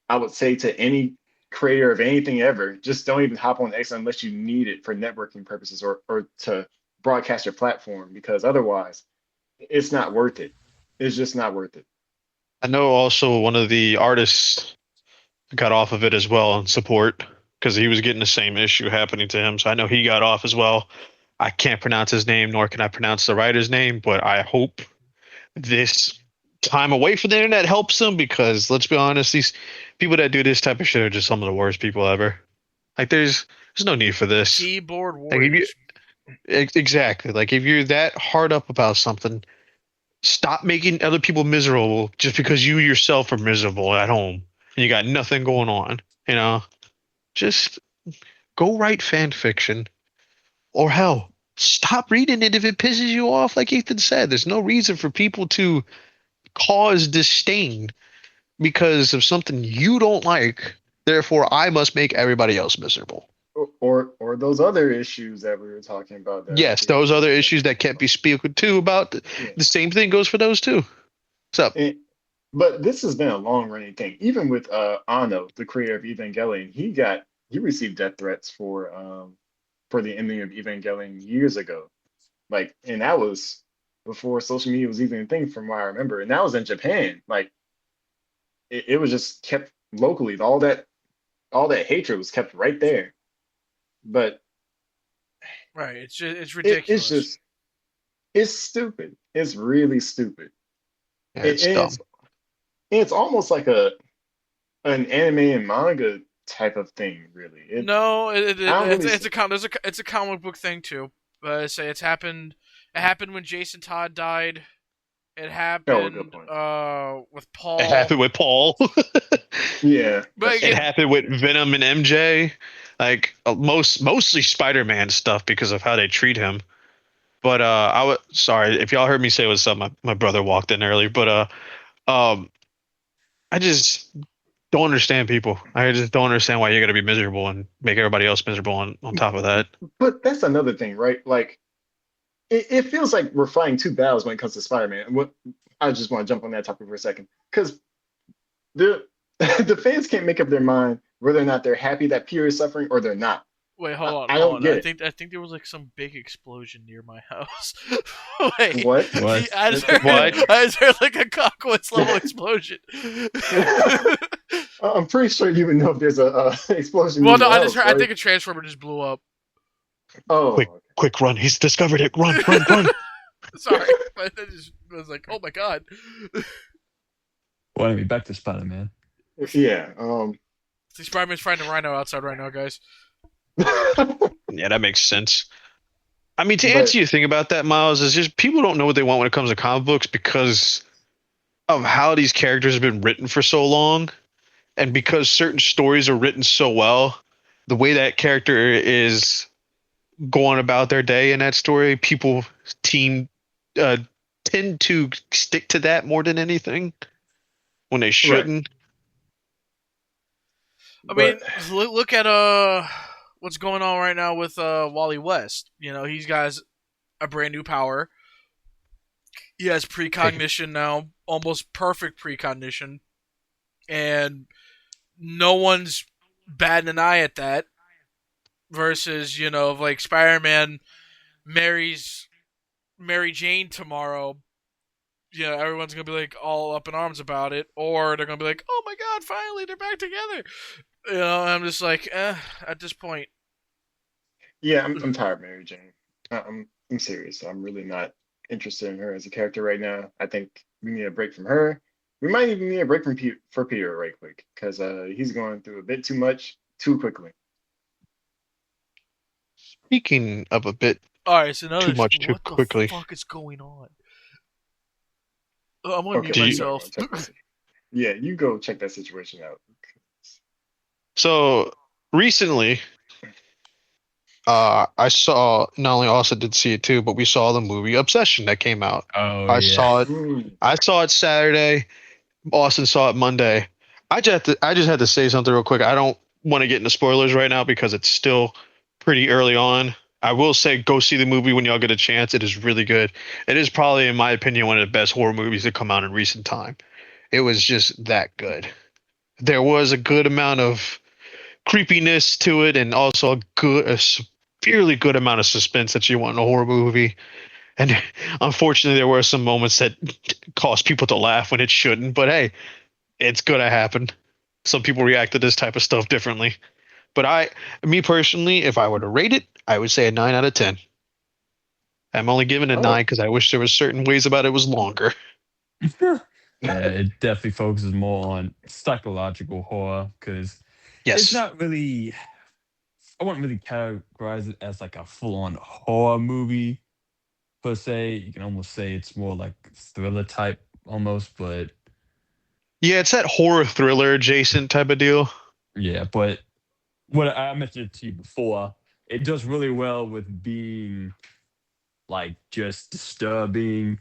I would say to any creator of anything ever, just don't even hop on X unless you need it for networking purposes or to broadcast your platform because otherwise it's not worth it. It's just not worth it. I know also one of the artists got off of it as well on support because he was getting the same issue happening to him. So I know he got off as well. I can't pronounce his name, nor can I pronounce the writer's name, but I hope this time away from the internet helps him because let's be honest, these people that do this type of shit are just some of the worst people ever. Like there's no need for this. Keyboard Like if you warriors. exactly like if you're that hard up about something, stop making other people miserable just because you yourself are miserable at home and you got nothing going on. You know, just go write fan fiction or hell, stop reading it if it pisses you off. Like Ethan said, there's no reason for people to cause disdain because of something you don't like. Therefore, I must make everybody else miserable. Or those other issues that we were talking about that Yes, those creators other that issues that can't be spoken to about yeah. the same thing goes for those too. What's up? And, but this has been a long running thing. Even with Ano, the creator of Evangelion, he received death threats for the ending of Evangelion years ago. Like, and that was before social media was even a thing, from what I remember. And that was in Japan. Like, it was just kept locally. All that hatred was kept right there. But Right. It's it's ridiculous. just it's stupid. It's really stupid. Yeah, It, it's and dumb. it's almost like an anime and manga type of thing, really. No, I don't really. it's a comic book thing too. Say it's happened. It happened when Jason Todd died. It Oh, a good happened point. with It Paul. happened with Paul. Yeah, But that's It true. again, happened with Venom and MJ. Like mostly Spider-Man stuff because of how they treat him. But I was sorry if y'all heard me say what's up. My brother walked in early, but um, I just don't understand people. I just don't understand why you're gonna be miserable and make everybody else miserable on top of that. But that's another thing, right? Like it feels like we're fighting two battles when it comes to Spider-Man. And what I just want to jump on that topic for a second because the the fans can't make up their mind whether or not they're happy that Peter is suffering or they're not. wait, I hold don't on. get it. I think there was like some big explosion near my house. Wait, What? What? What? I just heard like a Conquest level explosion. I'm pretty sure you would know if there's a explosion Well, in no, your I just house, heard. I right? think a transformer just blew up. Quick, Oh, quick, run! He's discovered it. Run, run, run! Sorry, but I was like, oh my god. Well, anyway, back to Spider Man. okay. Yeah. See, Spider-Man's fighting a rhino outside right now, guys. Yeah, that makes sense. I mean, to But answer your thing about that, Miles, is just people don't know what they want when it comes to comic books because of how these characters have been written for so long, and because certain stories are written so well, the way that character is going about their day in that story, people team uh, tend to stick to that more than anything when they right. shouldn't. I But mean, look at what's going on right now with Wally West. You know, he's got a brand new power. He has precognition now, almost perfect precognition, and no one's batting an eye at that. Versus, you know, like Spider-Man marries Mary Jane tomorrow. You know, everyone's gonna be like all up in arms about it, or they're gonna be like, "Oh my god, finally they're back together." You know, I'm just like, at this point. yeah, I'm tired of Mary Jane. I'm serious. I'm really not interested in her as a character right now. I think we need a break from her. We might even need a break from for Peter right quick because he's going through a bit too much too quickly. Speaking of a bit All right, so now too there's much too what the quickly, fuck is going on? I'm gonna mute Okay, did you you? might want myself. to check that. Yeah, you go check that situation out. So recently, I saw not only Austin did see it too, but we saw the movie Obsession that came out. Oh I yeah. saw it. Mm. I saw it Saturday. Austin saw it Monday. I just had to say something real quick. I don't want to get into spoilers right now because it's still pretty early on. I will say go see the movie when y'all get a chance. It is really good. It is probably, in my opinion, one of the best horror movies that come out in recent time. It was just that good. There was a good amount of creepiness to it, and also a severely good amount of suspense that you want in a horror movie. And unfortunately, there were some moments that caused people to laugh when it shouldn't. But hey, it's gonna happen. Some people react to this type of stuff differently. But me personally, if I were to rate it, I would say a 9 out of 10. I'm only giving it a Oh. 9 because I wish there was certain ways about it was longer. Yeah, it definitely focuses more on psychological horror because it's Yes. not really. I wouldn't really categorize it as like a full-on horror movie per se. You can almost say it's more like thriller type almost, but Yeah, it's that horror thriller adjacent type of deal. yeah. But what I mentioned to you before, it does really well with being like just disturbing,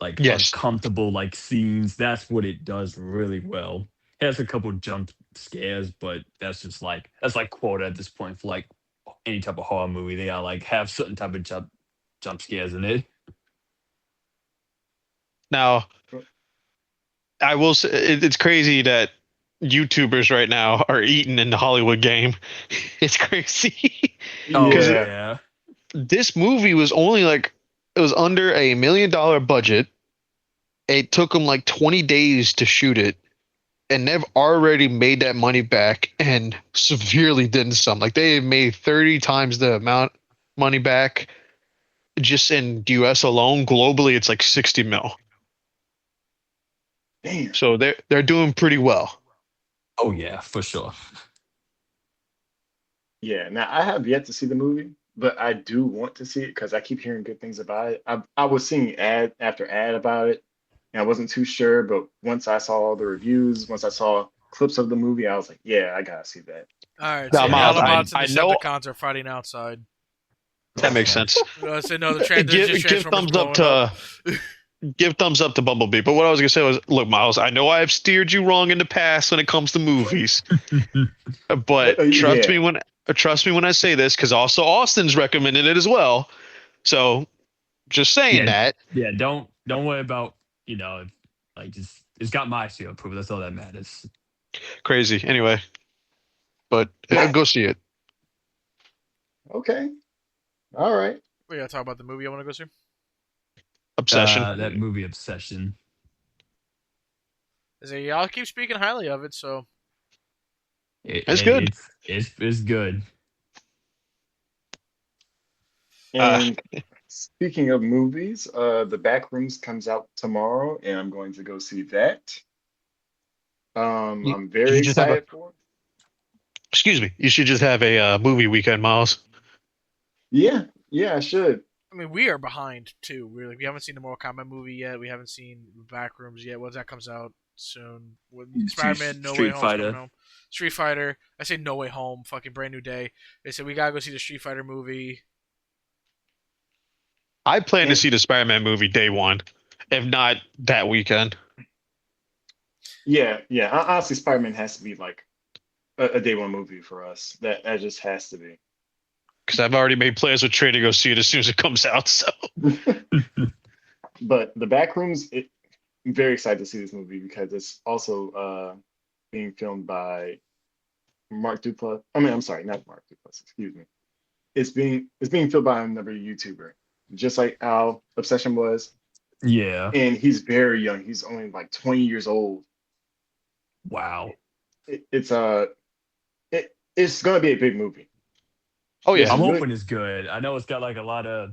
like Yes. uncomfortable like scenes. That's what it does really well. It has a couple jump scares, but that's like quota at this point for like any type of horror movie. They are like have certain type of jump scares in it. Now, I will say it's crazy that YouTubers right now are eating in the Hollywood game. It's crazy Oh because Yeah. yeah. this movie was only like it was under $1 million budget. It took them like 20 days to shoot it, and they've already made that money back and severely then some. Like they made 30 times the amount money back just in US alone. Globally, it's like 60 mil. Damn. So they're doing pretty well. Oh yeah, for sure. Yeah. Now I have yet to see the movie, but I do want to see it because I keep hearing good things about it. I was seeing ad after ad about it, and I wasn't too sure. But once I saw all the reviews, once I saw clips of the movie, I was like, yeah, I gotta see that. All right, Now, so the Yeah, Miles, Autobots and I know Decepticons are fighting outside. that makes okay. sense. I say no, the Give Transformers thumbs up blowing up. to give thumbs up to Bumblebee. But what I was gonna say was, look, Miles, I know I have steered you wrong in the past when it comes to movies, but Yeah. trust me when I say this, because also Austin's recommended it as well. So just saying Yeah, that. yeah. Don't worry about like just it's got my seal approval. That's all that matters. Crazy. Anyway, but go see it. Okay. All right. We gotta talk about the movie I want to go see. Obsession. That movie Obsession. I say y'all keep speaking highly of it, so It's good. It's good. Uh, And speaking of movies, The Backrooms comes out tomorrow, and I'm going to go see that. you, I'm you very should just have a excited for it. excuse me. You should just have a movie weekend, Miles. Yeah, yeah, I should. I mean we are behind too. We haven't seen the Mortal Kombat movie yet. We haven't seen Backrooms yet. Once that comes out soon, when Spider-Man No Way Street Home's coming Fighter. home. Street Fighter. I say No Way Home. Fucking brand new day. They said we gotta go see the Street Fighter movie. I plan to And see the Spider-Man movie day one, if not that weekend. yeah, yeah. Honestly, Spider-Man has to be like a day one movie for us. That just has to be. Because I've already made plans with Trey to go see it as soon as it comes out. So But The Backrooms, I'm very excited to see this movie because it's also being filmed by Mark Duplass. I mean, I'm sorry, not Mark Duplass. Excuse me. It's being filmed by another YouTuber, just like Al Obsession was, Yeah. and he's very young. He's only like 20 years old. Wow. It's gonna be a big movie. oh It's yeah, I'm really hoping it's good. I know it's got like a lot of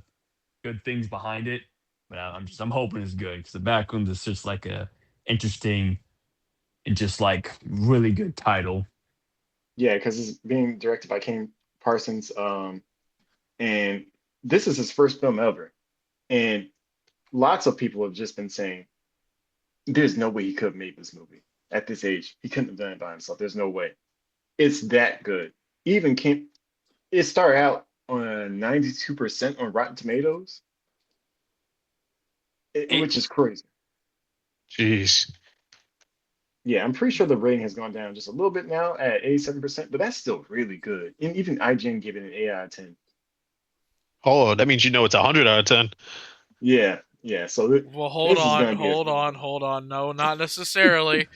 good things behind it, but I'm hoping it's good because the Backrooms is just like a interesting and just like really good title. yeah, because it's being directed by Ken Parsons. And this is his first film ever. And lots of people have just been saying there's no way he could have made this movie at this age. He couldn't have done it by himself. There's no way. It's that good. Even Ken, it started out. on 92% on Rotten Tomatoes, It, which is crazy. Jeez. Yeah, I'm pretty sure the rating has gone down just a little bit now at 87%, but that's still really good. And even IGN gave it an 8 out of 10. Oh, that means it's 100 out of 10. Yeah, yeah. So Well, hold this is on, gonna be a hold fun on, one. hold on. No, not necessarily.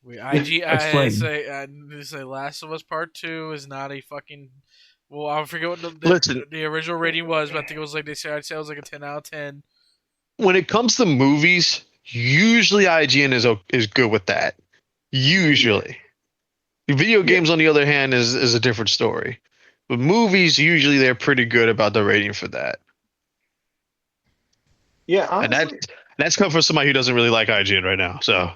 We IG explain. I say Last of Us Part Two is not a fucking. Well, I forget what Listen, the original rating was, but I think it was like I'd say it was like a 10 out of 10. when it comes to movies, usually IGN is good with that. Yeah, Usually. Video yeah, games, on the other hand, is a different story. But movies, usually they're pretty good about the rating for that. yeah. And Honestly, that's come from somebody who doesn't really like IGN right now. So,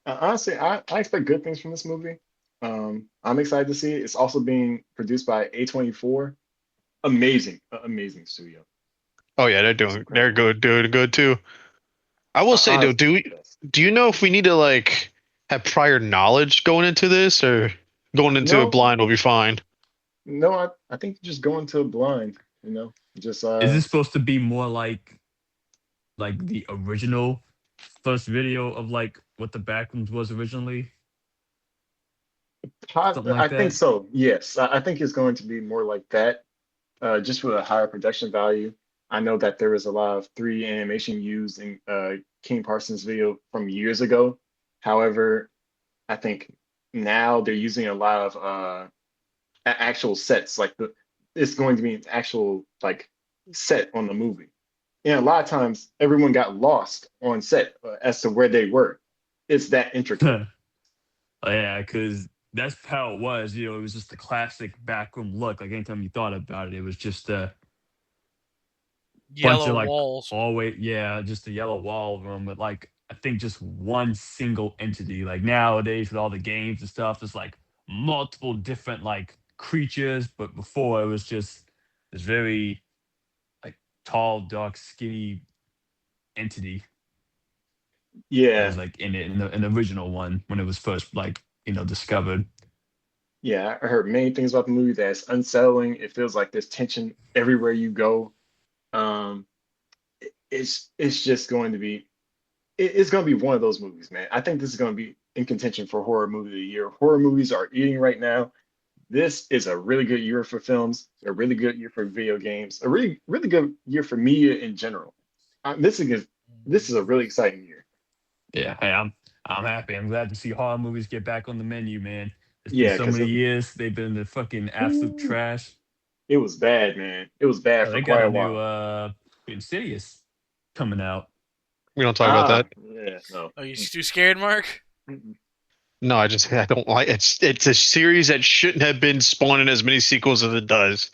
I expect good things from this movie. I'm excited to see it. It's also being produced by A24. Amazing, amazing studio. oh yeah, Just they're incredible. good, doing good too. I will say though, Honestly, the best. do you know if we need to like have prior knowledge going into this, or going into it No, blind will be fine? no, I think just going to blind, just is this supposed to be more like the original first video of like what the Backrooms was originally? Something I like think that? so. Yes, I think it's going to be more like that, just with a higher production value. I know that there was a lot of 3D animation used in King Parsons' video from years ago. However, I think now they're using a lot of actual sets. It's going to be an actual like set on the movie. And a lot of times, everyone got lost on set as to where they were. It's that intricate. Yeah, because that's how it was. It was just the classic backroom look. Like anytime you thought about it, it was just a bunch Yellow of like walls. always, yeah, just a yellow wall room. But like I think just one single entity. Like nowadays with all the games and stuff, it's like multiple different like creatures. But before it was just this very like tall, dark, skinny entity that was Yeah, like in it in the original one when it was first like discovered. yeah. I heard many things about the movie that's unsettling. It feels like there's tension everywhere you go. Um, it's just going to be it's going to be one of those movies, man. I think this is going to be in contention for horror movie of the year. Horror movies are eating right now. This is a really good year for films, a really good year for video games, a really good year for media in general. This is a really exciting year. Yeah, hey, I'm happy. I'm glad to see horror movies get back on the menu, man. It's been Yeah, so because many years. They've been the fucking absolute trash. it was bad, man. It was bad Oh, for they got quite a a new while. Insidious coming out. We don't talk about Ah, that. yeah, no. Are you too scared, Mark? Mm-mm. No, I don't like it's a series that shouldn't have been spawning as many sequels as it does.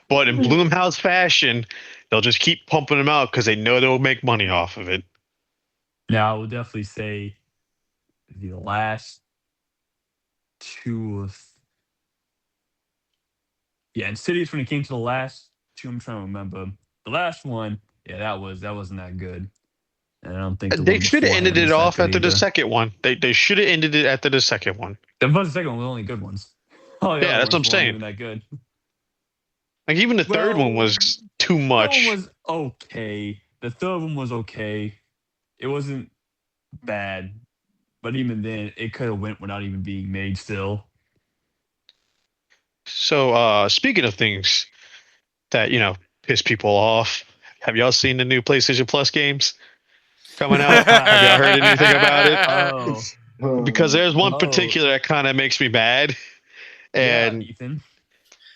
But in Bloomhouse fashion, they'll just keep pumping them out because they know they'll make money off of it. Now, I would definitely say the last two of yeah, Insidious when it came to the last two, I'm trying to remember. The last one, yeah, that wasn't that good. And I don't think the They one should have ended beforehand it was that off good after the either. second one. They should have ended it after the second one. The first and second one were the only good ones. All the Yeah, other that's what I'm ones weren't saying. even that good. Like even the third one Well, was too third one much. was okay. The third one was okay. It wasn't bad, but even then, it could have went without even being made. Still, So speaking of things that, piss people off, have y'all seen the new PlayStation Plus games coming out? Have y'all heard anything about it? oh, Because there's one oh, particular that kind of makes me mad. yeah, And Ethan.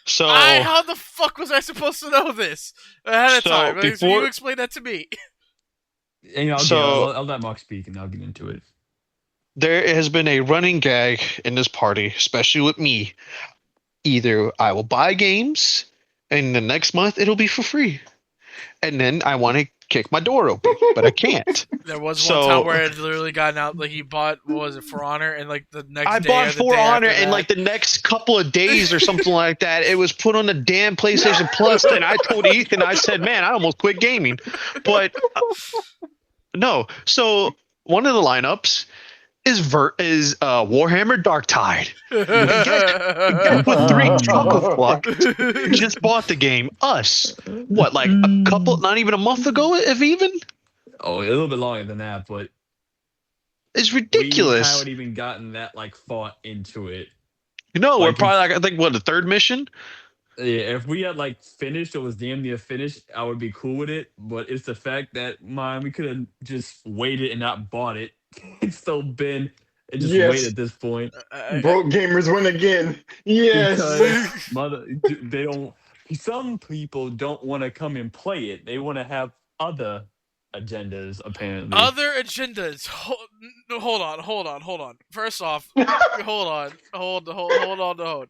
so How the fuck was I supposed to know this ahead of so time? So you before explain that to me. And so I'll let Mark speak, and I'll get into it. there has been a running gag in this party, especially with me. Either I will buy games and the next month it'll be for free. And then I want to kick my door open, but I can't. There was one time So where it literally gotten out like he bought what was it For Honor, and like the next I day bought or the For day Honor, after and that. like the next couple of days or something like that, it was put on the damn PlayStation Plus. And I told Ethan, I said, man, I almost quit gaming. But no. So one of the lineups, is Warhammer Darktide. Guess what? Three chocolate Mm. fucks just bought the game. Us. What, like a couple? Not even a month ago, if even. Oh, a little bit longer than that, but It's we ridiculous. haven't even gotten that like thought into it. We're Like probably if like, I think, what, the third mission? yeah, if we had like finished or was damn near finished, I would be cool with it. But it's the fact that man, we could have just waited and not bought it. It's still been it just wait Yes, at this point broke gamers win again. Yes. because they don't. Some people don't want to come and play it. They want to have other agendas apparently. Other agendas. Hold on. First off, hold on. Hold on.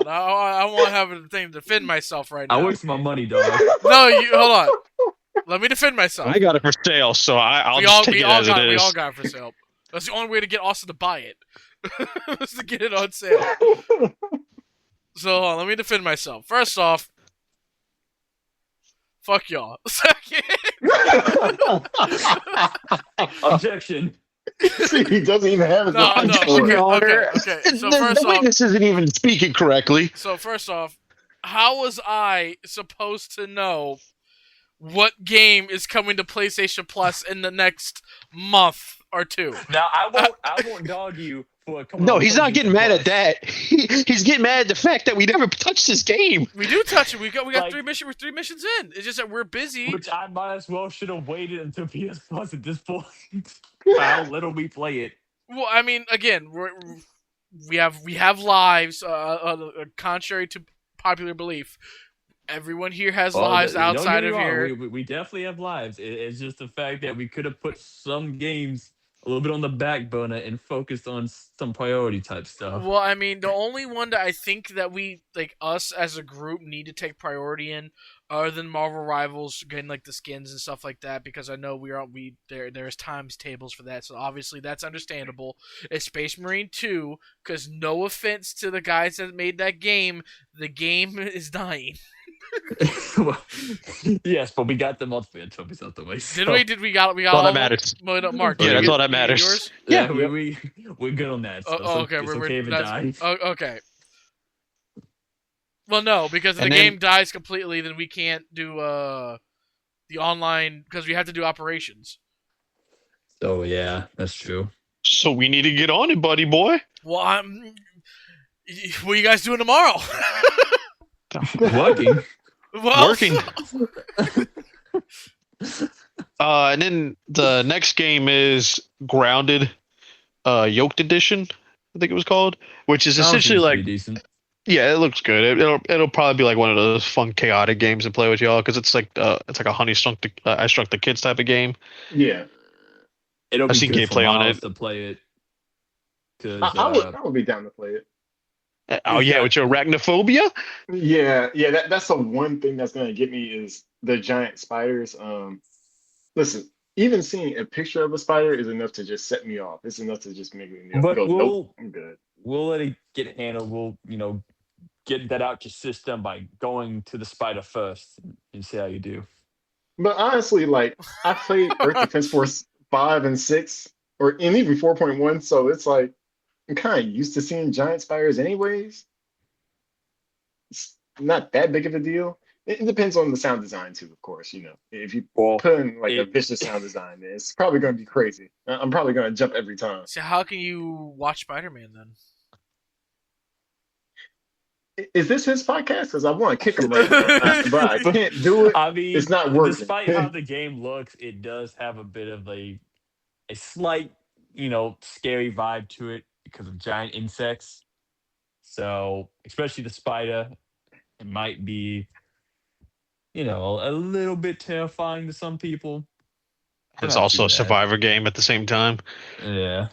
I want to have a thing to defend myself right I now. waste my money, dog. No, you hold on. Let me defend myself. I got it for sale, so I'll just take it as it We all is. got it for sale. That's the only way to get Austin to buy it. Was to get it on sale. So hold on, let me defend myself. First off, fuck y'all. Second, Objection. See, he doesn't even have his No, own no, sword. okay. So first The off, witness isn't even speaking correctly. how was I supposed to know what game is coming to PlayStation Plus in the next month or two? Now I won't dog you for coming No, on he's not getting PlayStation mad Plus. at that. He's getting mad at the fact that we never touched this game. We do touch it. We got Like- we're 3 missions in. It's just that we're busy. Which I might as well should have waited until PS Plus at this point. How little we play it. Well, I mean, again, we have lives. Contrary to popular belief, everyone here has lives Don't get outside me of wrong, here. we definitely have lives. It's just the fact that we could have put some games a little bit on the back burner and focused on some priority type stuff. Well, I mean, the only one that I think that we like us as a group need to take priority in, other than Marvel Rivals getting like the skins and stuff like that, because I know there's times tables for that, so obviously that's understandable. Is Space Marine 2, because no offense to the guys that made that game, the game is dying. Well, yes, but we got the multiplayer trophies out the way. Did so- we? We got All all that of them? matters. Well, Mark, Yeah, did you that's get- all that did you get matters. yours? Yeah, Yeah. we're good on that. So Okay, it's okay if it dies. Okay. Well, no, because if the And then- game dies completely, then we can't do the online because we have to do operations. So yeah, that's true. So we need to get on it, buddy boy. Well, what are you guys doing tomorrow? Working. Well, Working. And then the next game is Grounded, Yoked Edition, I think it was called, which is essentially Sounds like, pretty decent. yeah, it looks good. It'll probably be like one of those fun, chaotic games to play with y'all because it's like a Honey Shrunk I Shrunk the Kids type of game. Yeah, It'll I've be seen good for gameplay on Miles it. to play it. Cause I would be down to play it. Oh yeah, with your arachnophobia. Yeah. That's the one thing that's gonna get me is the giant spiders. Listen, even seeing a picture of a spider is enough to just set me off. It's enough to just make me But go, we'll- nope, I'm good. we'll let it get handled. We'll get that out your system by going to the spider first and see how you do. But honestly, like I played Earth Defense Force 5 and 6, and even 4.1, so it's like I'm kind of used to seeing giant spiders anyways. It's not that big of a deal. It depends on the sound design too, of course. If you Well, put in like a it- vicious sound design, it's probably going to be crazy. I'm probably going to jump every time. so how can you watch Spider-Man then? Is this his podcast? Because I want to kick him right now, but I can't do it. I mean, It's not working. despite how the game looks, it does have a bit of a slight, scary vibe to it because of giant insects. So, especially the spider, it might be, a little bit terrifying to some people. It's Not also too a bad. survivor game at the same time. Yeah.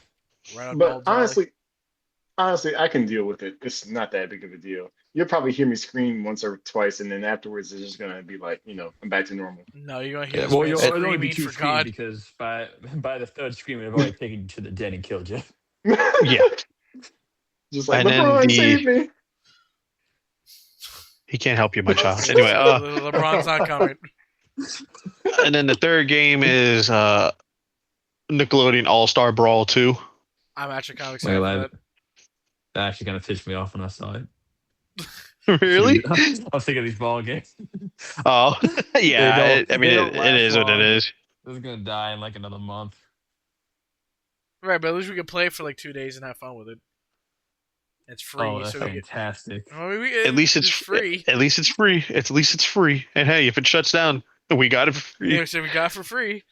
Right on But Gold's Alley? honestly, I can deal with it. It's not that big of a deal. You'll probably hear me scream once or twice, and then afterwards, it's just gonna be like, I'm back to normal. No, you're gonna hear Yeah, this well, man you'll only be screaming two for screams God. because by the third scream, they've already taken you to the den and killed you. Yeah, Just like And then LeBron, the- save me. he can't help you, my child. Anyway, LeBron's not coming. and then the third game is Nickelodeon All Star Brawl 2. I'm actually kind of Like, excited for that. that actually kind of pissed me off when I saw it. Really? I was thinking of these ball games. Oh, yeah. I mean, They don't it last is what it long. is. This is gonna die in like another month. Right, but at least we can play for like 2 days and have fun with it. It's Oh, free, that's so we get. fantastic. I mean, At least it's free. at least it's free. At least it's free. And hey, if it shuts down, we got it for free. Yeah, so we got it for free.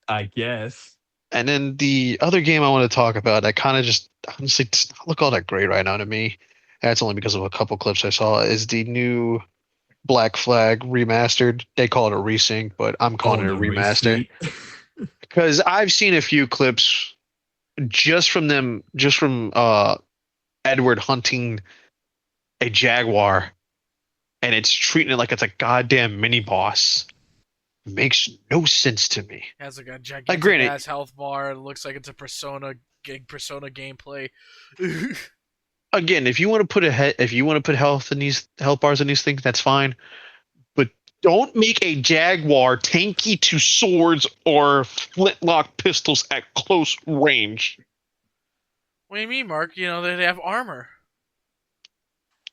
I guess. And then the other game I want to talk about that kind of just honestly does not look all that great right now to me. That's only because of a couple clips I saw. Is the new Black Flag remastered? They call it a resync, but I'm calling Oh, it a the remaster receipt. because I've seen a few clips just from Edward hunting a jaguar, and it's treating it like it's a goddamn mini boss. Makes no sense to me. It has like a Like, gigantic granted, ass health bar. It looks like it's a Persona gameplay. again, if you want to if you want to put health in these health bars in these things, that's fine. But don't make a jaguar tanky to swords or flintlock pistols at close range. What do you mean, Mark? You know they have armor.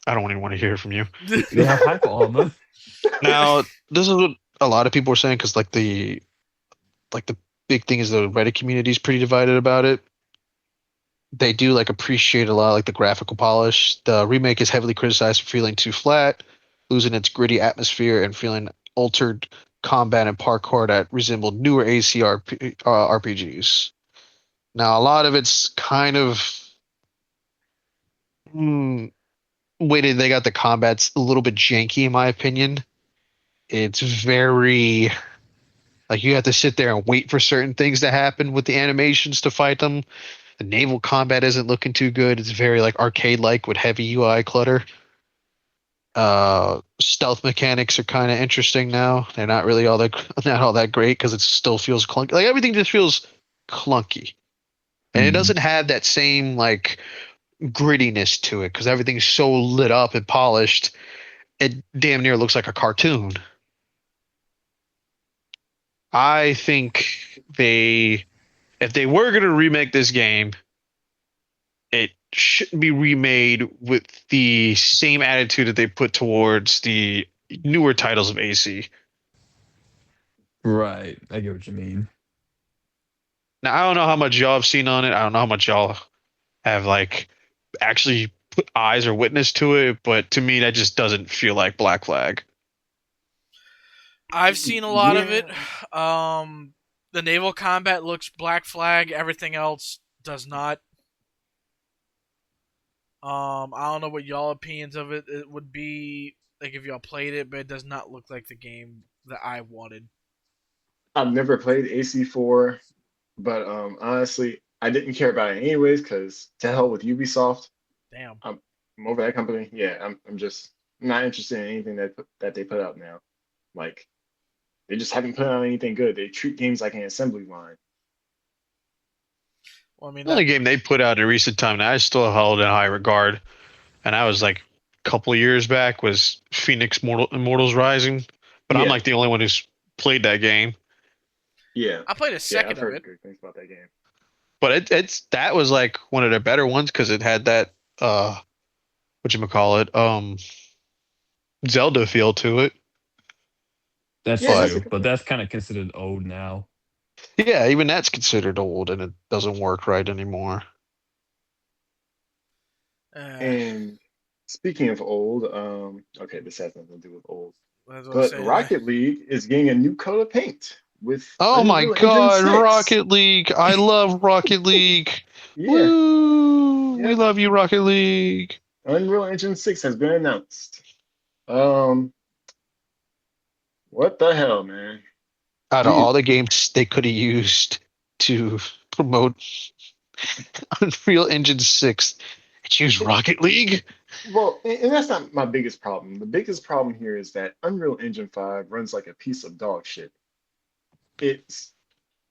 I don't even want to hear it from you. They have hyper armor. Now, this is what a lot of people are saying because like the big thing is the Reddit community is pretty divided about it. They do like appreciate a lot like the graphical polish. The remake is heavily criticized for feeling too flat, losing its gritty atmosphere, and feeling altered combat and parkour that resembled newer RPGs. Now, a lot of it's kind of way that they got the combat's a little bit janky in my opinion. It's very like you have to sit there and wait for certain things to happen with the animations to fight them. The naval combat isn't looking too good. It's very like arcade like with heavy UI clutter. Stealth mechanics are kind of interesting now. They're not really all that not all that great because it still feels clunky. Like everything just feels clunky, and it Mm. doesn't have that same like grittiness to it because everything's so lit up and polished. It damn near looks like a cartoon. I think they, if they were going to remake this game, it shouldn't be remade with the same attitude that they put towards the newer titles of AC. Right. I get what you mean. Now, I don't know how much y'all have seen on it. I don't know how much y'all have like actually put eyes or witness to it, but to me, that just doesn't feel like Black Flag. I've seen a lot of it. Yeah. The naval combat looks Black Flag. Everything else does not. I don't know what y'all opinions of it would be like if y'all played it, but it does not look like the game that I wanted. I've never played AC4, but honestly, I didn't care about it anyways because to hell with Ubisoft. Damn. I'm over that company. Yeah, I'm just not interested in anything that they put out now. Like they just haven't put out anything good. They treat games like an assembly line. Well, I mean The that. only game they put out in recent time that I still held in high regard, and I was like a couple of years back, was Immortals Rising. But I'm Yeah, like the only one who's played that game. yeah, I played a yeah. second I've of heard it. good things about that game. But it's that was like one of the better ones because it had that what you call it Zelda feel to it. That's Yeah, But that's a true. good But point. that's kind of considered old now. yeah, even that's considered old and it doesn't work right anymore. Uh, And speaking of old, okay, this has nothing to do with old, that's what I but say. Rocket League is getting a new coat of paint with Oh my Unreal Engine God, 6. Rocket League! I love Rocket League. Yeah, Woo! We yep. love you, Rocket League. Unreal Engine 6 has been announced. Um, what the hell, man? Out of all Dude, the games they could have used to promote Unreal Engine 6, choose Rocket League. well, and that's not my biggest problem. The biggest problem here is that Unreal Engine 5 runs like a piece of dog shit. It's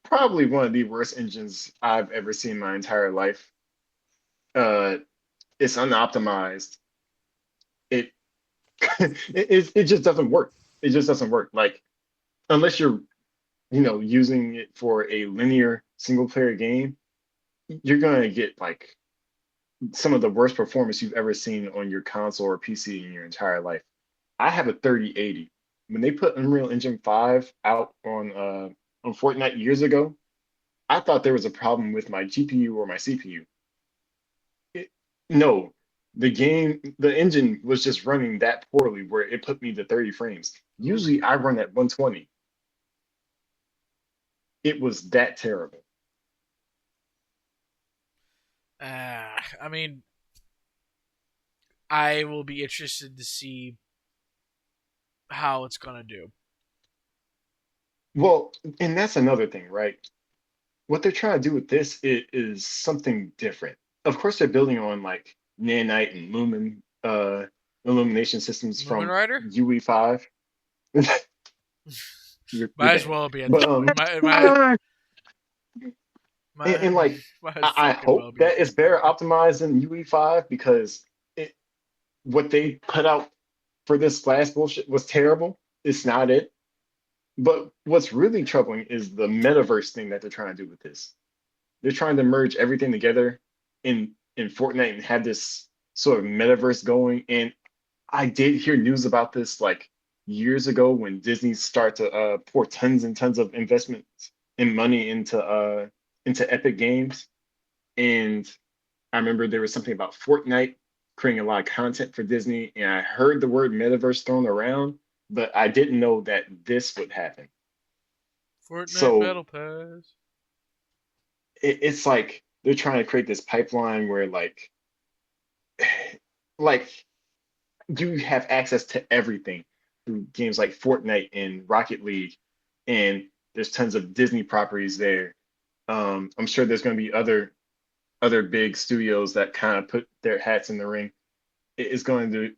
probably one of the worst engines I've ever seen in my entire life. Uh, it's unoptimized. It it just doesn't work. It just doesn't work. Like unless you're, using it for a linear single player game, you're gonna get like some of the worst performance you've ever seen on your console or PC in your entire life. I have a 3080. When they put Unreal Engine 5 out on Fortnite years ago, I thought there was a problem with my GPU or my CPU. It, no, the engine was just running that poorly where it put me to 30 frames. Ooh. Usually I run at 120. It was that terrible. I mean, I will be interested to see how it's gonna do. Well, and that's another thing, right? What they're trying to do with this is something different. Of course, they're building on like nanite and lumen illumination systems Lumen from Rider UE5. You're might as banned. well be at But this point. and My like might as I fucking hope well be at that it's this better point. optimized than UE5 because it what they put out for this last bullshit was terrible. It's not it. But what's really troubling is the metaverse thing that they're trying to do with this. They're trying to merge everything together in Fortnite and have this sort of metaverse going. And I did hear news about this like years ago when Disney started to pour tons and tons of investments and money into Epic Games. And I remember there was something about Fortnite creating a lot of content for Disney, and I heard the word metaverse thrown around, but I didn't know that this would happen. Fortnite So Battle Pass. it's like they're trying to create this pipeline where like you have access to everything through games like Fortnite and Rocket League, and there's tons of Disney properties there. I'm sure there's going to be other big studios that kind of put their hats in the ring. It is going to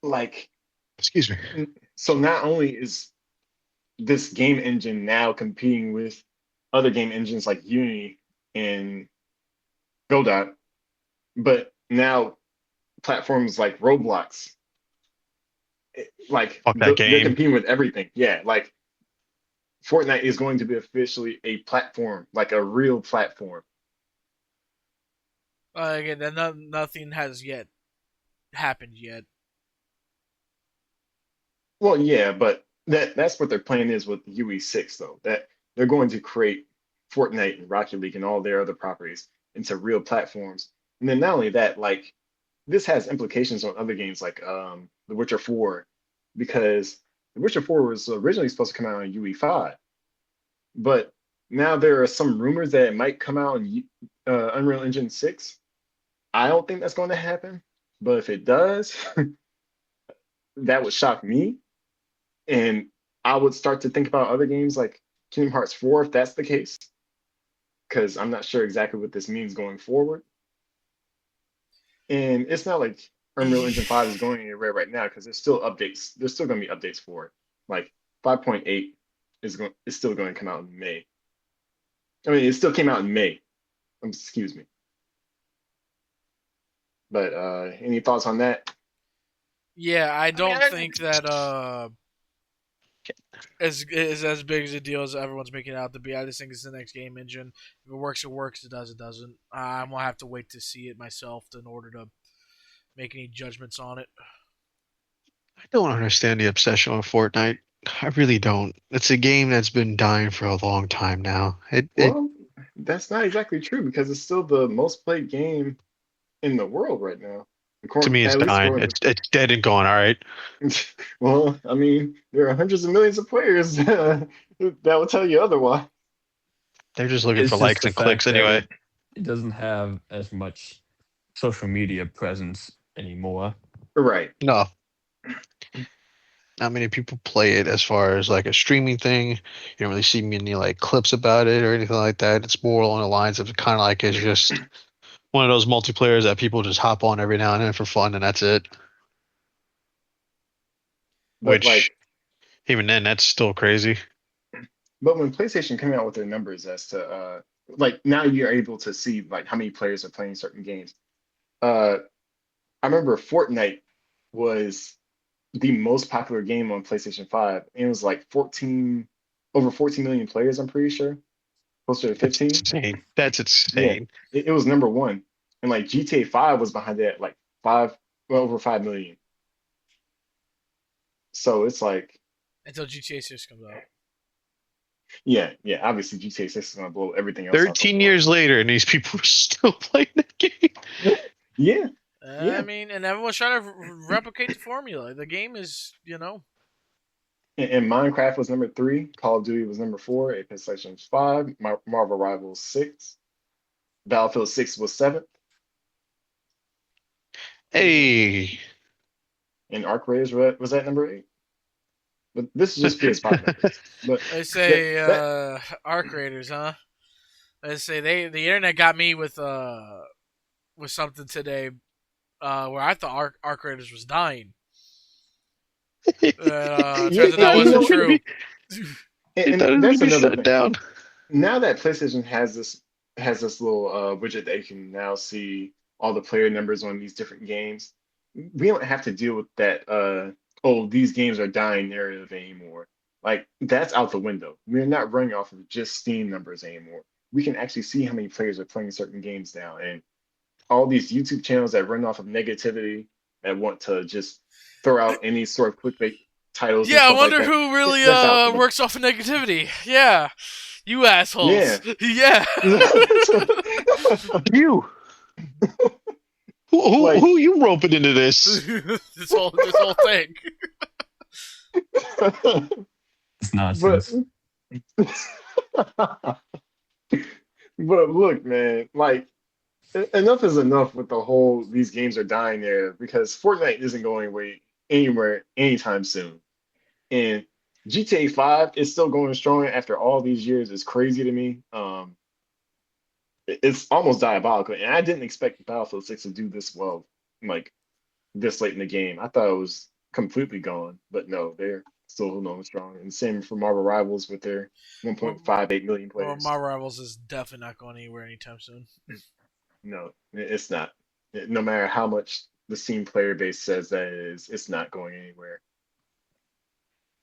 like Excuse me. so not only is this game engine now competing with other game engines like Unity and Godot, but now platforms like Roblox, like Fuck that they're game. competing with everything. Yeah, like Fortnite is going to be officially a platform, like a real platform. Again, that nothing has yet happened yet. Well, yeah, but that's what their plan is with UE6 though. That they're going to create Fortnite and Rocket League and all their other properties into real platforms. And then not only that, like this has implications on other games like The Witcher 4, because The Witcher 4 was originally supposed to come out on UE5, but now there are some rumors that it might come out in Unreal Engine 6. I don't think that's going to happen, but if it does, that would shock me. And I would start to think about other games like Kingdom Hearts 4 if that's the case, because I'm not sure exactly what this means going forward. And it's not like Unreal Engine 5 is going anywhere right now because there's still updates. There's still going to be updates for it. Like 5.8 is still going to come out in May. I mean, it still came out in May. Excuse me. But any thoughts on that? Yeah, I I mean, don't think that is as big as a deal as everyone's making it out to be. I just think it's the next game engine. If it works, it works. It does, it doesn't. I'm gonna have to wait to see it myself in order to make any judgments on it. I don't understand the obsession with Fortnite. I really don't. It's a game that's been dying for a long time now. It Well, that's not exactly true because it's still the most played game in the world right now. to me, it's At least dying. according It's dead and gone. All right. to. Well, I mean, there are hundreds of millions of players that will tell you otherwise. They're just looking for It's just likes the and clicks fact that anyway. it doesn't have as much social media presence anymore. Right. No, not many people play it as far as like a streaming thing. You don't really see many like clips about it or anything like that. It's more along the lines of kind of like it's just one of those multiplayers that people just hop on every now and then for fun, and that's it. But Which like, even then, that's still crazy. but when PlayStation came out with their numbers as to like now you're able to see like how many players are playing certain games. Uh, I remember Fortnite was the most popular game on PlayStation 5. And it was like 14 over 14 million players, I'm pretty sure. closer to That's 15. insane. That's Yeah, insane. it was number one, and like GTA 5 was behind that, like five, well over 5 million. So it's like, Until GTA 6 comes out. yeah, yeah. Obviously, GTA 6 is gonna blow everything else out the 13 years water. later, and these people are still playing that game. Yeah, I yeah. mean, and everyone's trying to replicate the formula. The game is, And Minecraft was number three. Call of Duty was number four. Apex Legends five. Marvel Rivals six. Battlefield 6 was seventh. Hey. And Arc Raiders was at number eight. But this is just PS5 numbers. But they that say that arc raiders, huh? They say the internet got me with something today where I thought arc raiders was dying. You Turns out that thought it you was wasn't know, gonna true. be you and thought it was gonna that's be another shut thing. down. Now that PlayStation has this little widget that you can now see all the player numbers on these different games. We don't have to deal with that oh, these games are dying narrative anymore. Like that's out the window. We're not running off of just Steam numbers anymore. We can actually see how many players are playing certain games now. And all these YouTube channels that run off of negativity that want to just throw out any sort of clickbait titles and Yeah, I stuff like wonder that, who really that's out the window. works off of negativity. Yeah, you Yeah. assholes. Yeah. You. Who, who, Like, who you roping into this? this whole thing. It's but nonsense. but look, man, like enough is enough with the whole these games are dying there because Fortnite isn't going away anywhere anytime soon. And GTA 5 is still going strong after all these years. It's crazy to me. It's almost diabolical. And I didn't expect Battlefield 6 to do this well, like this late in the game. I thought it was completely gone, but no, they're still holding on strong. And same for Marvel Rivals with their Well, 1.58 million well, players. my rivals is definitely not going anywhere anytime soon. No, it's not. No matter how much the Steam player base says that it is, it's not going anywhere.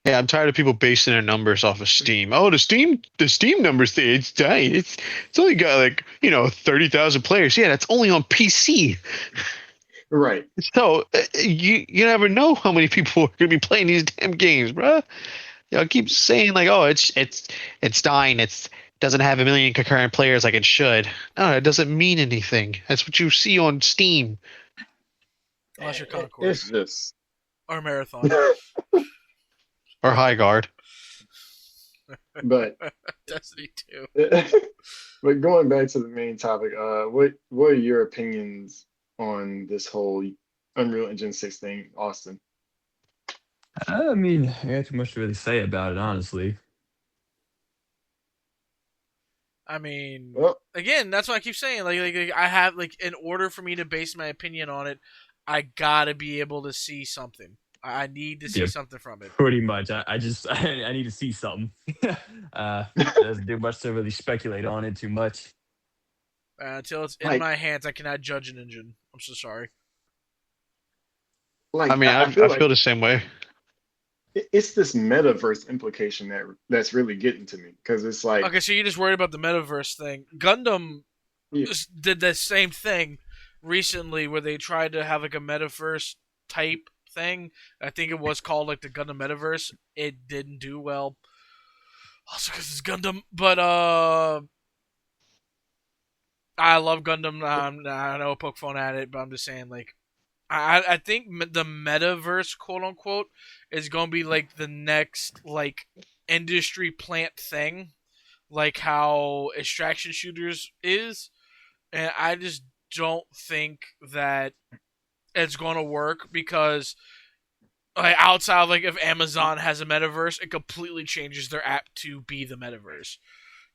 Yeah, I'm tired of people basing their numbers off of Steam. Oh, the Steam numbers say it's dying. It's only got like 30,000 players. Yeah, that's only on PC. Right. So you never know how many people are gonna be playing these damn games, bruh. Y'all keep saying like, oh, it's dying. It doesn't have a million concurrent players like it should. No, it doesn't mean anything. That's what you see on Steam Unless you're Concord It's just. or Marathon. or High Guard. But Destiny 2. but going back to the main topic, what are your opinions on this whole Unreal Engine 6 thing, Austin? I mean, I got too much to really say about it, honestly. I mean, Well, again, that's what I keep saying. Like I have in order for me to base my opinion on it, I gotta be able to see something. I need to see Yeah, something from it. pretty much. I just I need to see something. Doesn't do much to really speculate on it too much. Until it's in like my hands, I cannot judge an engine. I'm so sorry. I mean, I I feel feel like the same way. it's this metaverse implication that's really getting to me because it's like, Okay, so you're just worried about the metaverse thing. Gundam yeah, did the same thing recently, where they tried to have like a metaverse type thing. I think it was called like the Gundam Metaverse. It didn't do well, also because it's Gundam. But I love Gundam. I know poke fun at it, but I'm just saying like I think the metaverse, quote unquote, is gonna be like the next like industry plant thing, like how extraction shooters is, and I just don't think that it's gonna work because like outside of, like if Amazon has a metaverse, it completely changes their app to be the metaverse.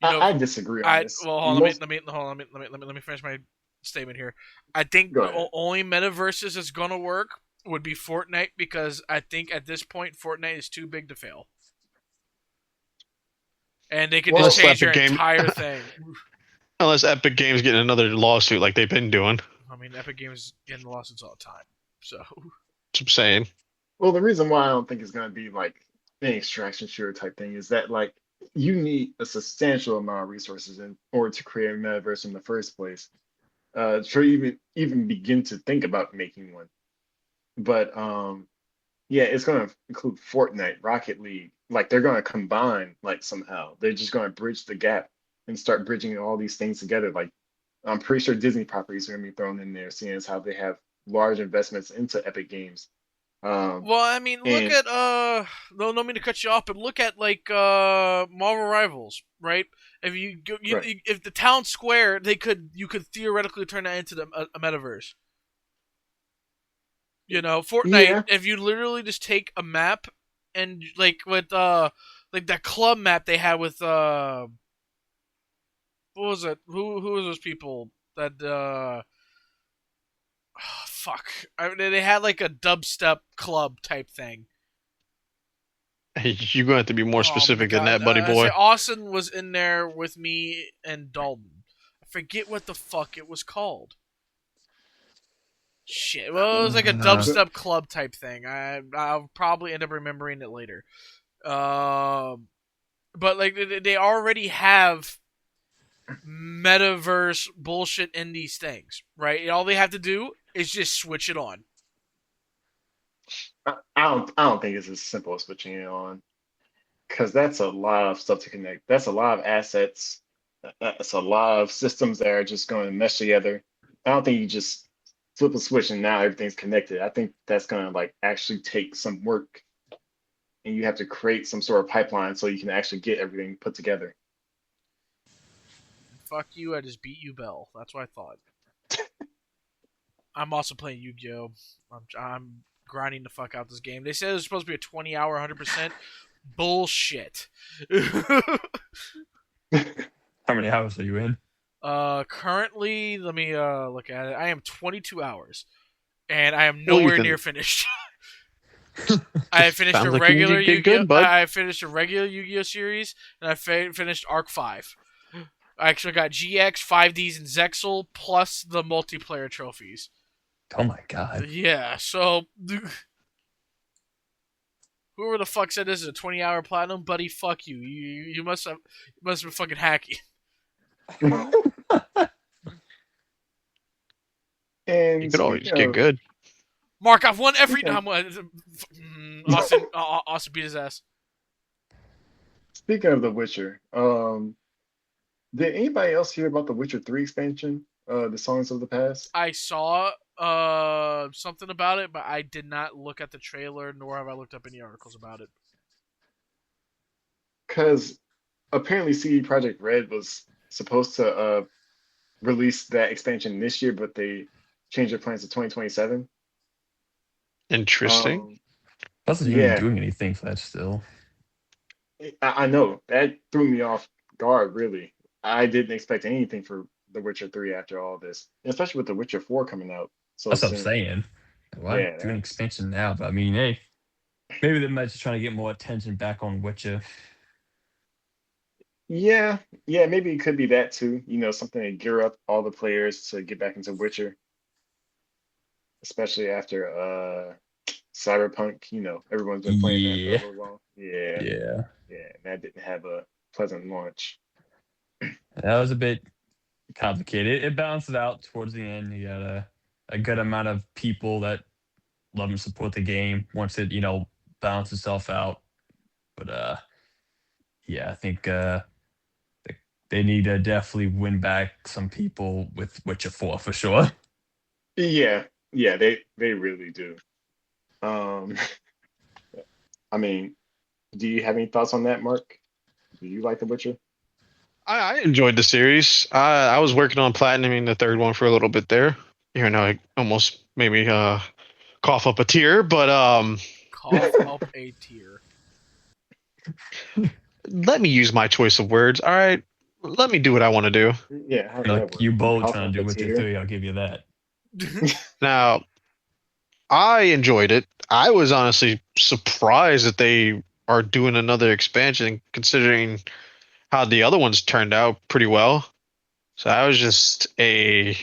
You know, I disagree on this. hold on, Most let me finish my statement here. I think Go the ahead. only metaverses that's gonna work would be Fortnite because I think at this point Fortnite is too big to fail, and they could just Well, Unless change Epic your Game, entire thing. unless Epic Games getting another lawsuit like they've been doing. I mean, Epic Games getting lawsuits all the time, so That's what I'm saying. well, the reason why I don't think it's gonna be like an extraction shooter type thing is that like you need a substantial amount of resources in order to create a metaverse in the first place. To even begin to think about making one. But yeah, it's going to include Fortnite, Rocket League. Like they're going to combine like somehow. They're just going to bridge the gap and start bridging all these things together. Like I'm pretty sure Disney properties are going to be thrown in there, seeing as how they have large investments into Epic Games. Um, Well, I mean, look and at no mean to cut you off, but look at like Marvel Rivals, right? If you, right, if the town square, you could theoretically turn that into a metaverse. You know, Fortnite. yeah, If you literally just take a map and like that club map they had with what was it? Who was those people that fuck? They had like a dubstep club type thing. You're going to have to be more Oh my specific than god! that, buddy I say boy. Austin was in there with me and Dalton. I forget what the fuck it was called. Shit. Well, it was like a Uh, the, dubstep club type thing. I'll probably end up remembering it later. Um, but like they already have metaverse bullshit in these things, right? And all they have to do is just switch it on. I don't think it's as simple as switching it on because that's a lot of stuff to connect. That's a lot of assets. That's a lot of systems that are just going to mesh together. I don't think you just flip a switch and now everything's connected. I think that's going to like actually take some work and you have to create some sort of pipeline so you can actually get everything put together. Fuck you! I just beat you, Bell. That's what I thought. I'm also playing Yu-Gi-Oh. I'm grinding the fuck out this game. They said it was supposed to be a 20-hour, 100%. Bullshit. how many hours are you in? Currently, let me look at it. I am 22 hours, and I am Well, nowhere near Ethan, finished. I finished a sounds like you regular did Yu-Gi-Oh. good, bud. I finished a regular Yu-Gi-Oh series, and I finished Arc 5. I actually got GX, 5Ds, and Zexal plus the multiplayer trophies. Oh my god. Yeah, so whoever the fuck said this is a 20-hour platinum, buddy, fuck you. You must have been fucking hacky. You And could always get good. Mark, I've won every. speaking Austin beat his ass. speaking of The Witcher, did anybody else hear about the Witcher 3 expansion? The Songs of the Past? I saw something about it, but I did not look at the trailer, nor have I looked up any articles about it. Because apparently CD Projekt Red was supposed to release that expansion this year, but they changed their plans to 2027. Interesting. Plus, isn't even Yeah, doing anything for that still. I know that threw me off guard, really. I didn't expect anything for The Witcher 3 after all this, especially with The Witcher 4 coming out so That's what I'm soon. saying. Why Yeah, do an expansion now? But I mean, hey, maybe they might just trying to get more attention back on Witcher. yeah, yeah, maybe it could be that too. Something to gear up all the players to get back into Witcher, especially after Cyberpunk. Everyone's been playing that for a Yeah, little while. Yeah, yeah. yeah, and that didn't have a pleasant launch. That was a bit complicated. It balanced it out towards the end. You got a good amount of people that love and support the game once it balances itself out. But yeah, I think they they need to definitely win back some people with Witcher 4 for sure. Yeah, yeah, they really do. Um, I mean, do you have any thoughts on that, Mark? Do you like The Witcher? I enjoyed the series. I was working on platinuming the third one for a little bit there. You know, it almost made me cough up a tear, but Cough up a tear. let me use my choice of words. All right, let me do what I want to do. Yeah, how does that Like work? you You both cough trying up to a do Witcher tear? 3, I'll give you that. Now, I enjoyed it. I was honestly surprised that they are doing another expansion, considering how the other ones turned out pretty well. So that was just a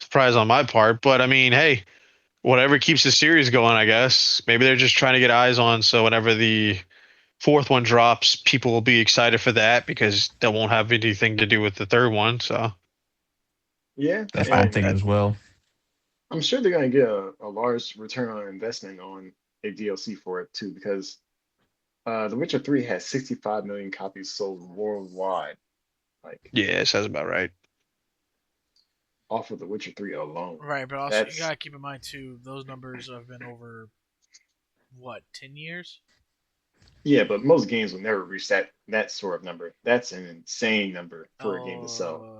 surprise on my part. But I mean, hey, whatever keeps the series going, I guess. Maybe they're just trying to get eyes on so whenever the fourth one drops, people will be excited for that because they won't have anything to do with the third one. So Yeah, That's what I'm and thinking as well. I'm sure they're going to get a large return on investment on a DLC for it too, because The Witcher 3 has 65 million copies sold worldwide, like yeah, it sounds about right. off of The Witcher 3 alone. Right, but also you That's gotta keep in mind too, those numbers have been over what, 10 years? Yeah, but most games will never reach that sort of number. That's an insane number for a game to sell.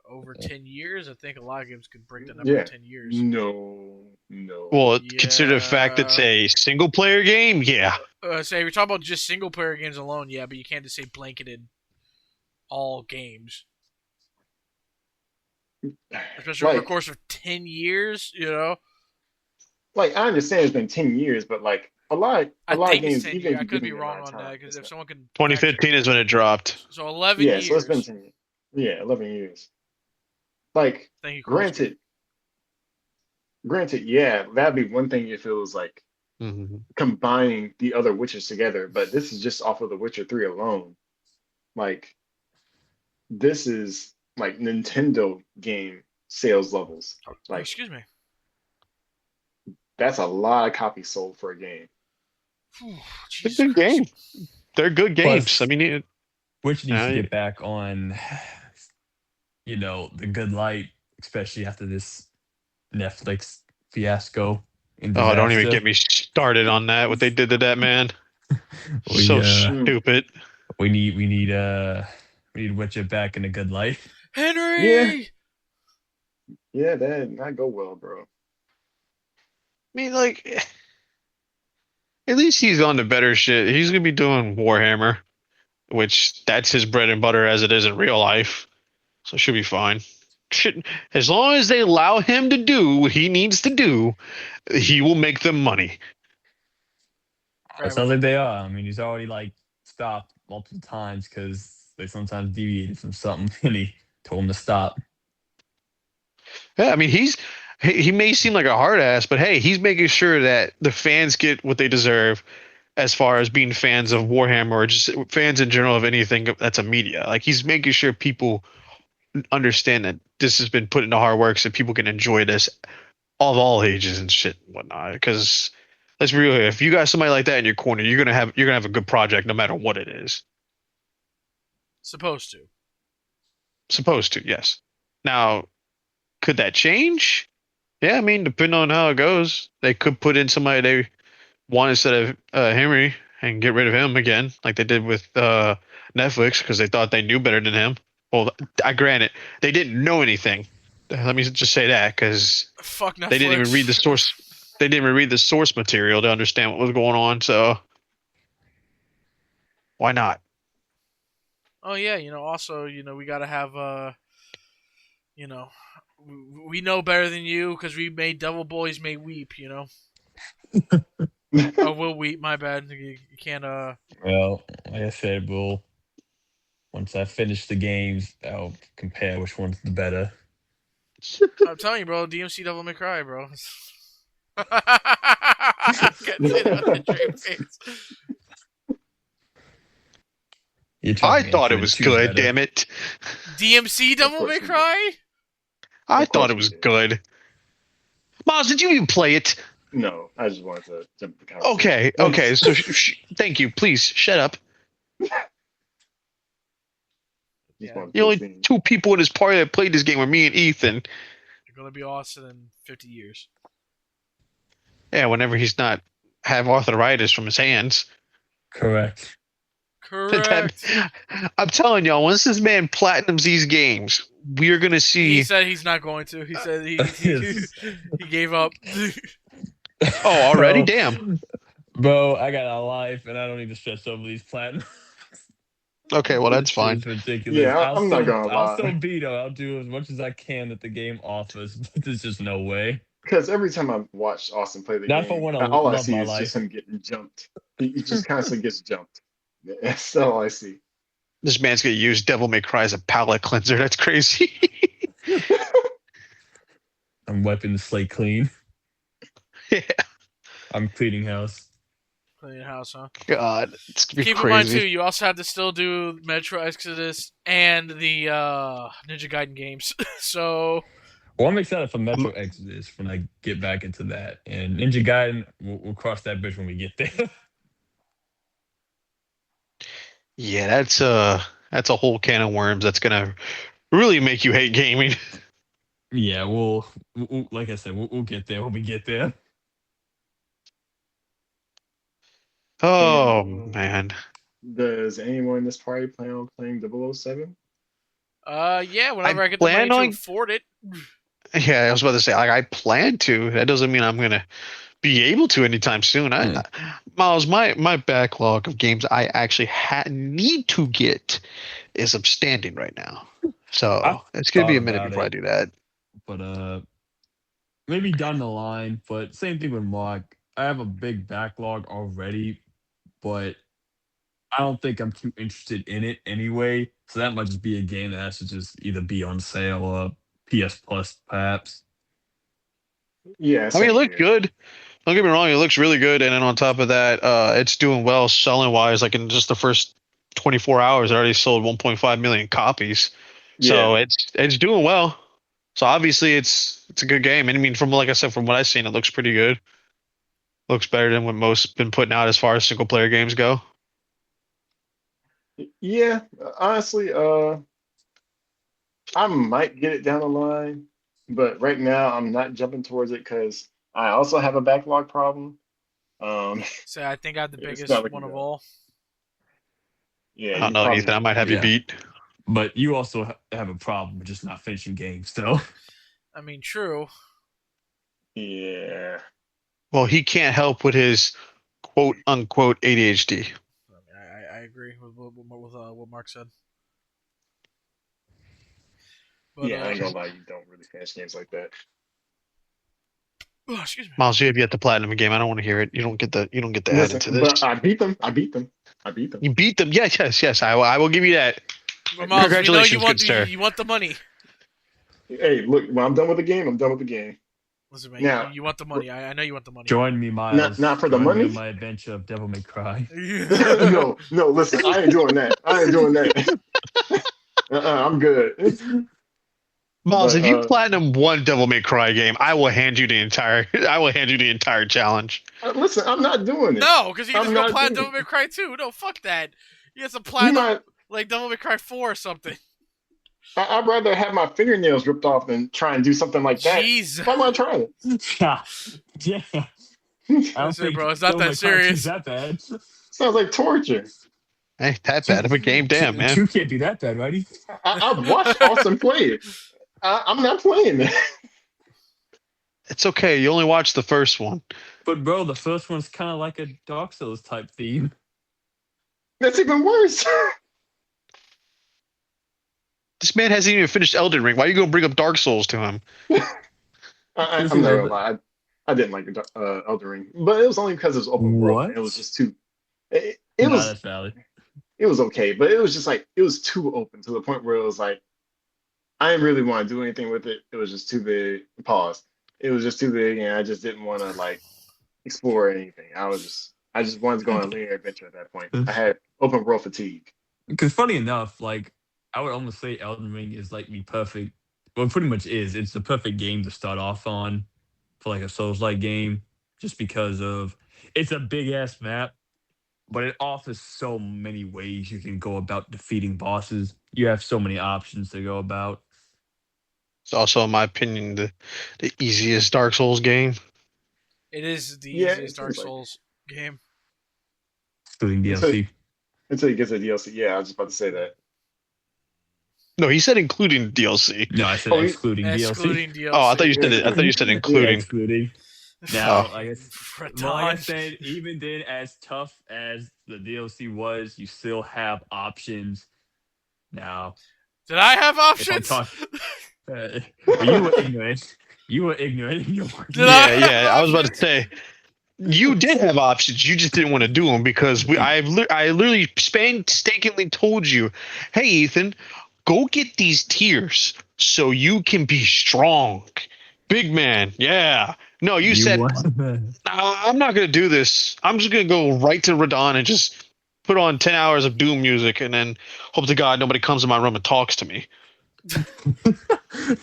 Over 10 years. I think a lot of games could break the number in Yeah. 10 years. No, no. Well, consider the fact that it's Yeah. a single player game. Yeah. Say if you're talking about just single player games alone, yeah, but you can't just say blanketed all games, especially over the Like, course of 10 years. You know, I understand it's been 10 years, but like a I lot of think it's games, 10 even years. if I you could give be them the wrong amount of on that time, because it's if not. someone can fact check, 2015 is when it dropped. so 11 Yeah, so it's been years. 10 years. Yeah, 11 years. Like, Thank you, Krolski. granted, yeah, that'd be one thing if it was like Hmm. combining the other Witchers together, but this is just off of The Witcher 3 alone. Like, this is like Nintendo game sales levels. Oh, Like, excuse me. that's a lot of copies sold for a game. Whew, It's Jesus a good Christ. game. They're good games. I Plus, mean, Twitch needs to uh, get back on, the good light, especially after this Netflix fiasco and oh, don't even disaster. get me started on that. What they did to that man, We so Mm. stupid. we need Witcher back in a good light. Yeah, Henry. yeah, that did not go well, bro. I mean, like, at least he's on to better shit. He's gonna be doing Warhammer, which that's his bread and butter as it is in real life. So it should be fine. Should, as long as they allow him to do what he needs to do, he will make them money. It Right, sounds like they are. I mean, he's already stopped multiple times because they sometimes deviated from something, and he told him to stop. Yeah, I mean, he may seem like a hard ass, but hey, he's making sure that the fans get what they deserve as far as being fans of Warhammer or just fans in general of anything that's a media. Like he's making sure people understand that this has been put into hard work so people can enjoy this of all ages and shit and whatnot. Because let's be real here, if you got somebody like that in your corner, you're gonna have a good project no matter what it is. supposed to. Supposed to, yes. Now, could that change? Yeah, I mean, depending on how it goes, they could put in somebody they want instead of Henry and get rid of him again, like they did with Netflix because they thought they knew better than him. Well, I grant it, they didn't know anything. Let me just say that because Fuck they didn't even read the Netflix. source. They didn't even read the source material to understand what was going on. So why not? Oh yeah, also, we gotta have you know, we know better than you because we made Devil Boys May Weep. Oh, will weep. My bad. You can't. Well, like I said, once I finish the games, I'll compare which one's the better. I'm telling you, bro. DMC Devil May Cry, bro. I can't say that with a straight face. You're I talking me thought into it it. was Two's good. better. Damn it! DMC Of Devil May course you did. Cry. I Of thought course it you was did. good. Miles, did you even play it? No, I just wanted to jump the conversation. Okay, okay. So thank you. Please shut up. Just Yeah, wanted The to only see. two people in this party that played this game were me and Ethan. you're gonna be Austin in 50 years. Yeah, whenever he's not have arthritis from his hands. Correct. That, Correct. I'm telling y'all, once this man platinums these games, we're gonna He see. said he's not going to. He said Yes. he gave up. Oh, already? bro, Damn. bro, I got a life, and I don't need to stress over these platinum. Okay, well This that's shit fine. is ridiculous. Yeah, I'm not gonna I'll still lie. beat them. I'll do as much as I can that the game offers, but there's just no way. Because every time I watch Austin play the Not if I game, want to all I love see my is just life. him getting jumped. He just constantly gets jumped. That's all I see. This man's gonna use Devil May Cry as a palate cleanser. That's crazy. I'm wiping the slate clean. Yeah. I'm cleaning house. cleaning house, huh? God, it's gonna be Keep in mind too, crazy. you also have to still do Metro Exodus and the Ninja Gaiden games. So Well, I'm excited for Um, Metro Exodus when I get back into that, and Ninja Gaiden. We'll cross that bridge when we get there. yeah, that's a whole can of worms. That's gonna really make you hate gaming. Yeah, like I said, we'll get there when we get there. And Oh man, does anyone in this party plan on playing 007? yeah, I whenever I get the money plan to on. afford it. Yeah, I was about to say like I plan to. That doesn't mean I'm gonna be able to anytime soon. Yeah. Miles, my backlog of games I actually need to get is upstanding right now. I So it's gonna be thought a minute about before I it, do that. but maybe down the line. But same thing with Mark. I have a big backlog already, but I don't think I'm too interested in it anyway. So that might just be a game that has to just either be on sale or PS Plus, perhaps. Yeah, I mean, it same looks here. good. Don't get me wrong, it looks really good. And then on top of that, it's doing well selling wise. Like in just the first 24 hours, it already sold 1.5 million copies. So Yeah. it's doing well. So obviously it's a good game. And I mean, from like I said, from what I've seen, it looks pretty good. Looks better than what most been putting out as far as single player games go. Yeah, honestly, I might get it down the line, but right now I'm not jumping towards it because I also have a backlog problem. Um, So I think I have the it's not biggest looking one of good. all. Yeah, I don't you know, probably Ethan. I do. might have you Yeah, beat. but you also have a problem with just not finishing games, so. I mean, true. Yeah. Well, he can't help with his quote unquote ADHD. I mean, I agree with what Mark said. But Yeah, I ain't gonna lie, you don't really finish games like that. oh, excuse me. Miles, you have yet to platinum a game. I don't want to hear it. You don't get to add Listen, into this. but I beat them. I beat them. I beat them. You beat them. Yes, yes, yes. I will give you that. But I beat Miles, them. we know you Congratulations, good want sir. you want the money. Hey, look, when I'm done with the game, I'm done with the game. Listen, man, Now, you want the money. I know you want the money. Join me, not Miles. for the Join me on money. my adventure of Devil May Cry. No, no, listen, I ain't doing that. I ain't doing that. I'm good. Miles, But if you platinum one Devil May Cry game, I will hand you the entire. I will hand you the entire challenge. listen, I'm not doing it. No, because you can I'm just go not platinum doing Devil May it. Cry 2. No, fuck that. You get some You platinum might. like Devil May Cry 4 or something. I'd rather have my fingernails ripped off than try and do something like that. Jeez. Why am I trying Yeah, yeah. it? I don't Listen, think bro, it's not Devil that May Cry 2 is serious. that bad. Sounds like torture. Hey, that Two, bad of a game, damn man. two can't be that bad, right? I've watched Austin play it. I'm not playing it. It's okay. You only watched the first one. But bro, the first one's kind of like a Dark Souls type theme. That's even worse. This man hasn't even finished Elden Ring. Why are you gonna bring up Dark Souls to him? Because I'm not gonna lie. I didn't like Elden Ring, but it was only because it was open world. And what? it was just too. It No, was that's valid. it was okay, but it was just like it was too open to the point where it was like I didn't really want to do anything with it. It was just too big. Pause. It was just too big, and I just didn't want to like explore anything. I just wanted to go on a linear adventure at that point. I had open world fatigue. Because funny enough, like I would almost say Elden Ring is like the perfect. Well, it pretty much is. It's the perfect game to start off on for like a Souls-like game, just because of it's a big ass map, but it offers so many ways you can go about defeating bosses. You have so many options to go about, It's also, in my opinion, the easiest Dark Souls game. It is the Yeah, easiest it Dark seems like Souls game. including until DLC. until you get to DLC. Yeah, I was just about to say that. No, he said including DLC. No, I said Oh, excluding DLC. Excluding DLC. Oh, I thought you said it. I thought you said Yeah, including. excluding. Oh. Now, I guess, Retard. well, like I said, even then, as tough as the DLC was, you still have options. Now, Did I have if I'm options? talking, but you were ignorant. You were ignorant in your Did I Yeah, have yeah. I was about to options? say you did have options. You just didn't want to do them because I literally painstakingly told you, hey Ethan, go get these tiers so you can be strong, big man. Yeah. No, you You said want? I'm not gonna do this. I'm just gonna go right to Radon and just put on 10 hours of Doom music and then hope to God nobody comes in my room and talks to me.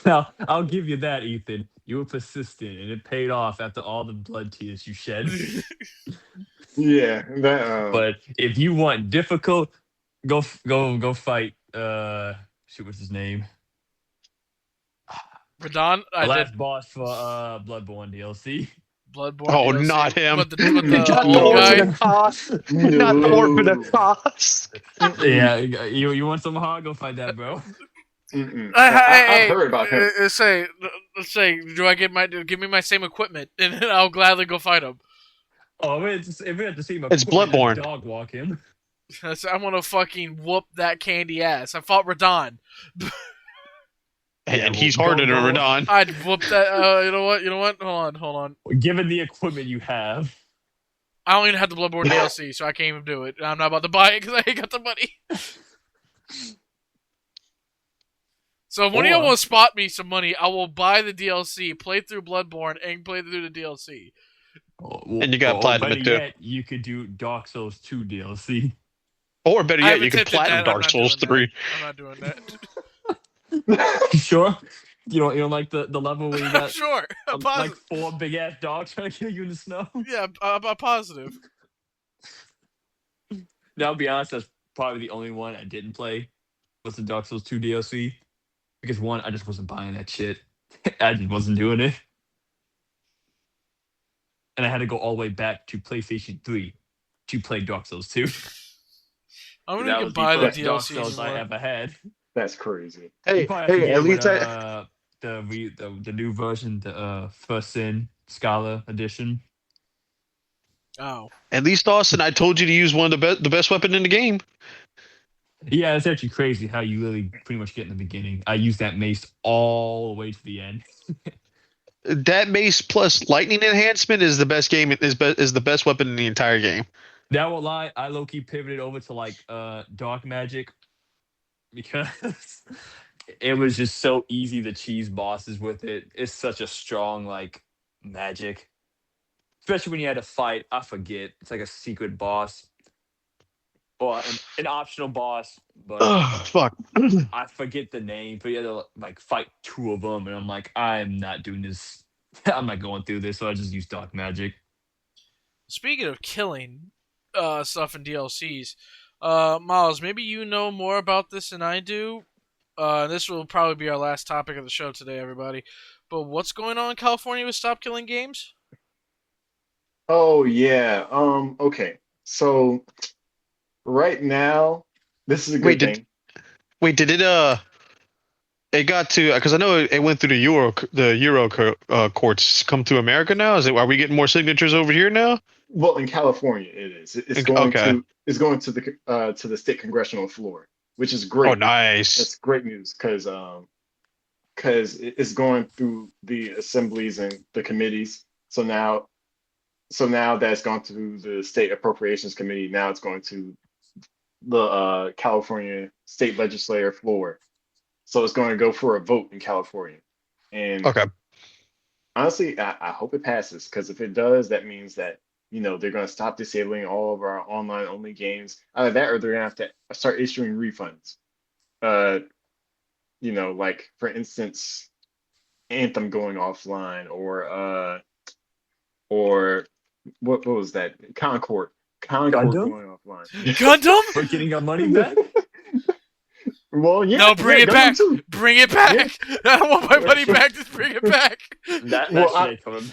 Now, I'll give you that, Ethan. You were persistent, and it paid off after all the blood tears you shed. Yeah, that But if you want difficult, go fight. Shoot, what's his name? Radon, The I did last boss for Bloodborne DLC. Bloodborne Oh, DLC, not him. but the Not the old orphan guy. of Kos. Not the orphan of no. Kos. Mm-mm. Yeah, you want some hard? Go fight that, bro. Mm-mm. I've Hey, heard about him. say, let's say, do I get my give me my same equipment, and I'll gladly go fight him. Oh, if we have to see him It's equipment, I Bloodborne. dog walk him. I want to fucking whoop that candy ass. I fought Radon. Yeah, And well, he's harder than go. Radon. I'd whoop that. You know what? You know what? Hold on. Given the equipment you have, I don't even have the Bloodborne DLC, so I can't even do it. I'm not about to buy it because I ain't got the money. So if one of y'all or want to spot me some money, I will buy the DLC, play through Bloodborne, and play through the DLC. And you got platinum better it too. yet, you could do Dark Souls 2 DLC. Or better I yet, have you can attempted platinum that. I'm Dark not Souls doing that. 3. I'm not doing that. Sure. You don't like the level where you got Sure. I'm like positive. 4 big ass dogs trying to kill you in the snow? Yeah, I'm positive. Now, I'll be honest, that's probably the only one I didn't play was the Dark Souls 2 DLC. Because one, I just wasn't buying that shit. I just wasn't doing it. And I had to go all the way back to PlayStation 3 to play Dark Souls 2. I don't That even was the buy the first Dark DLC Souls I anymore. ever had. That's crazy. You Hey, probably have to hey, get at it with least I the new version, the First Sin Scholar edition. Oh. at least Austin, I told you to use one of the best weapon in the game. Yeah, it's actually crazy how you really pretty much get in the beginning. I used that mace all the way to the end. That mace plus lightning enhancement is the best game is the best weapon in the entire game. That won't lie, I low key pivoted over to like dark magic because it was just so easy to cheese bosses with it. It's such a strong like magic. Especially when you had to fight, I forget. It's like a secret boss or an optional boss, but Ugh, fuck. I forget the name. But you had to like fight two of them, and I'm like, I'm not doing this. I'm not going through this, so I just use dark magic. Speaking of killing stuff in DLCs, Miles, maybe you know more about this than I do. This will probably be our last topic of the show today, everybody. But what's going on in California with Stop Killing Games? Oh yeah. Okay. So right now, this is a Wait, good did thing. wait did it it got to because I know it went through the Euro courts come to America now. Is it are we getting more signatures over here now? Well, in California, it is. Okay. It's going to the state congressional floor, which is Oh, great. nice. That's great news because it's going through the assemblies and the committees. So now that's gone to the state appropriations committee. Now it's going to the California state legislature floor. So it's going to go for a vote in California. And Okay. honestly, I hope it passes because if it does, that means that they're going to stop disabling all of our online only games. Either that, or they're going to have to start issuing refunds. Uh, like for instance, Anthem going offline, or what was that? Concord Gundam? going offline. Gundam? We're getting our money back. Well, yeah, No, bring yeah, it Gundam back. too. Bring it Yeah. back. I don't want my money back. Just bring it back. That Well, shit ain't coming.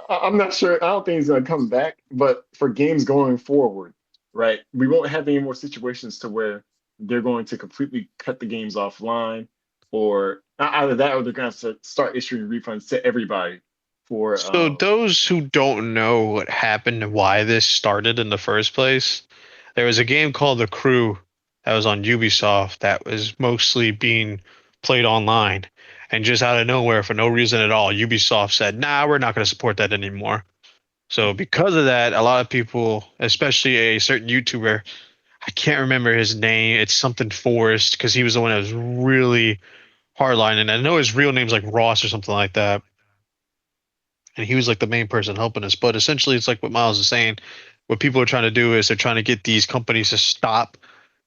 I'm not sure. I don't think he's going to come back. But for games going forward, right, we won't have any more situations to where they're going to completely cut the games offline, or either that, or they're going to start issuing refunds to everybody for So those who don't know what happened and why this started in the first place, there was a game called The Crew that was on Ubisoft that was mostly being played online. And just out of nowhere, for no reason at all, Ubisoft said, "Nah, we're not going to support that anymore." So because of that, a lot of people, especially a certain YouTuber, I can't remember his name. It's something Forrest because he was the one that was really hardline, and I know his real name's like Ross or something like that. and he was like the main person helping us. But essentially, it's like what Miles is saying. What people are trying to do is they're trying to get these companies to stop,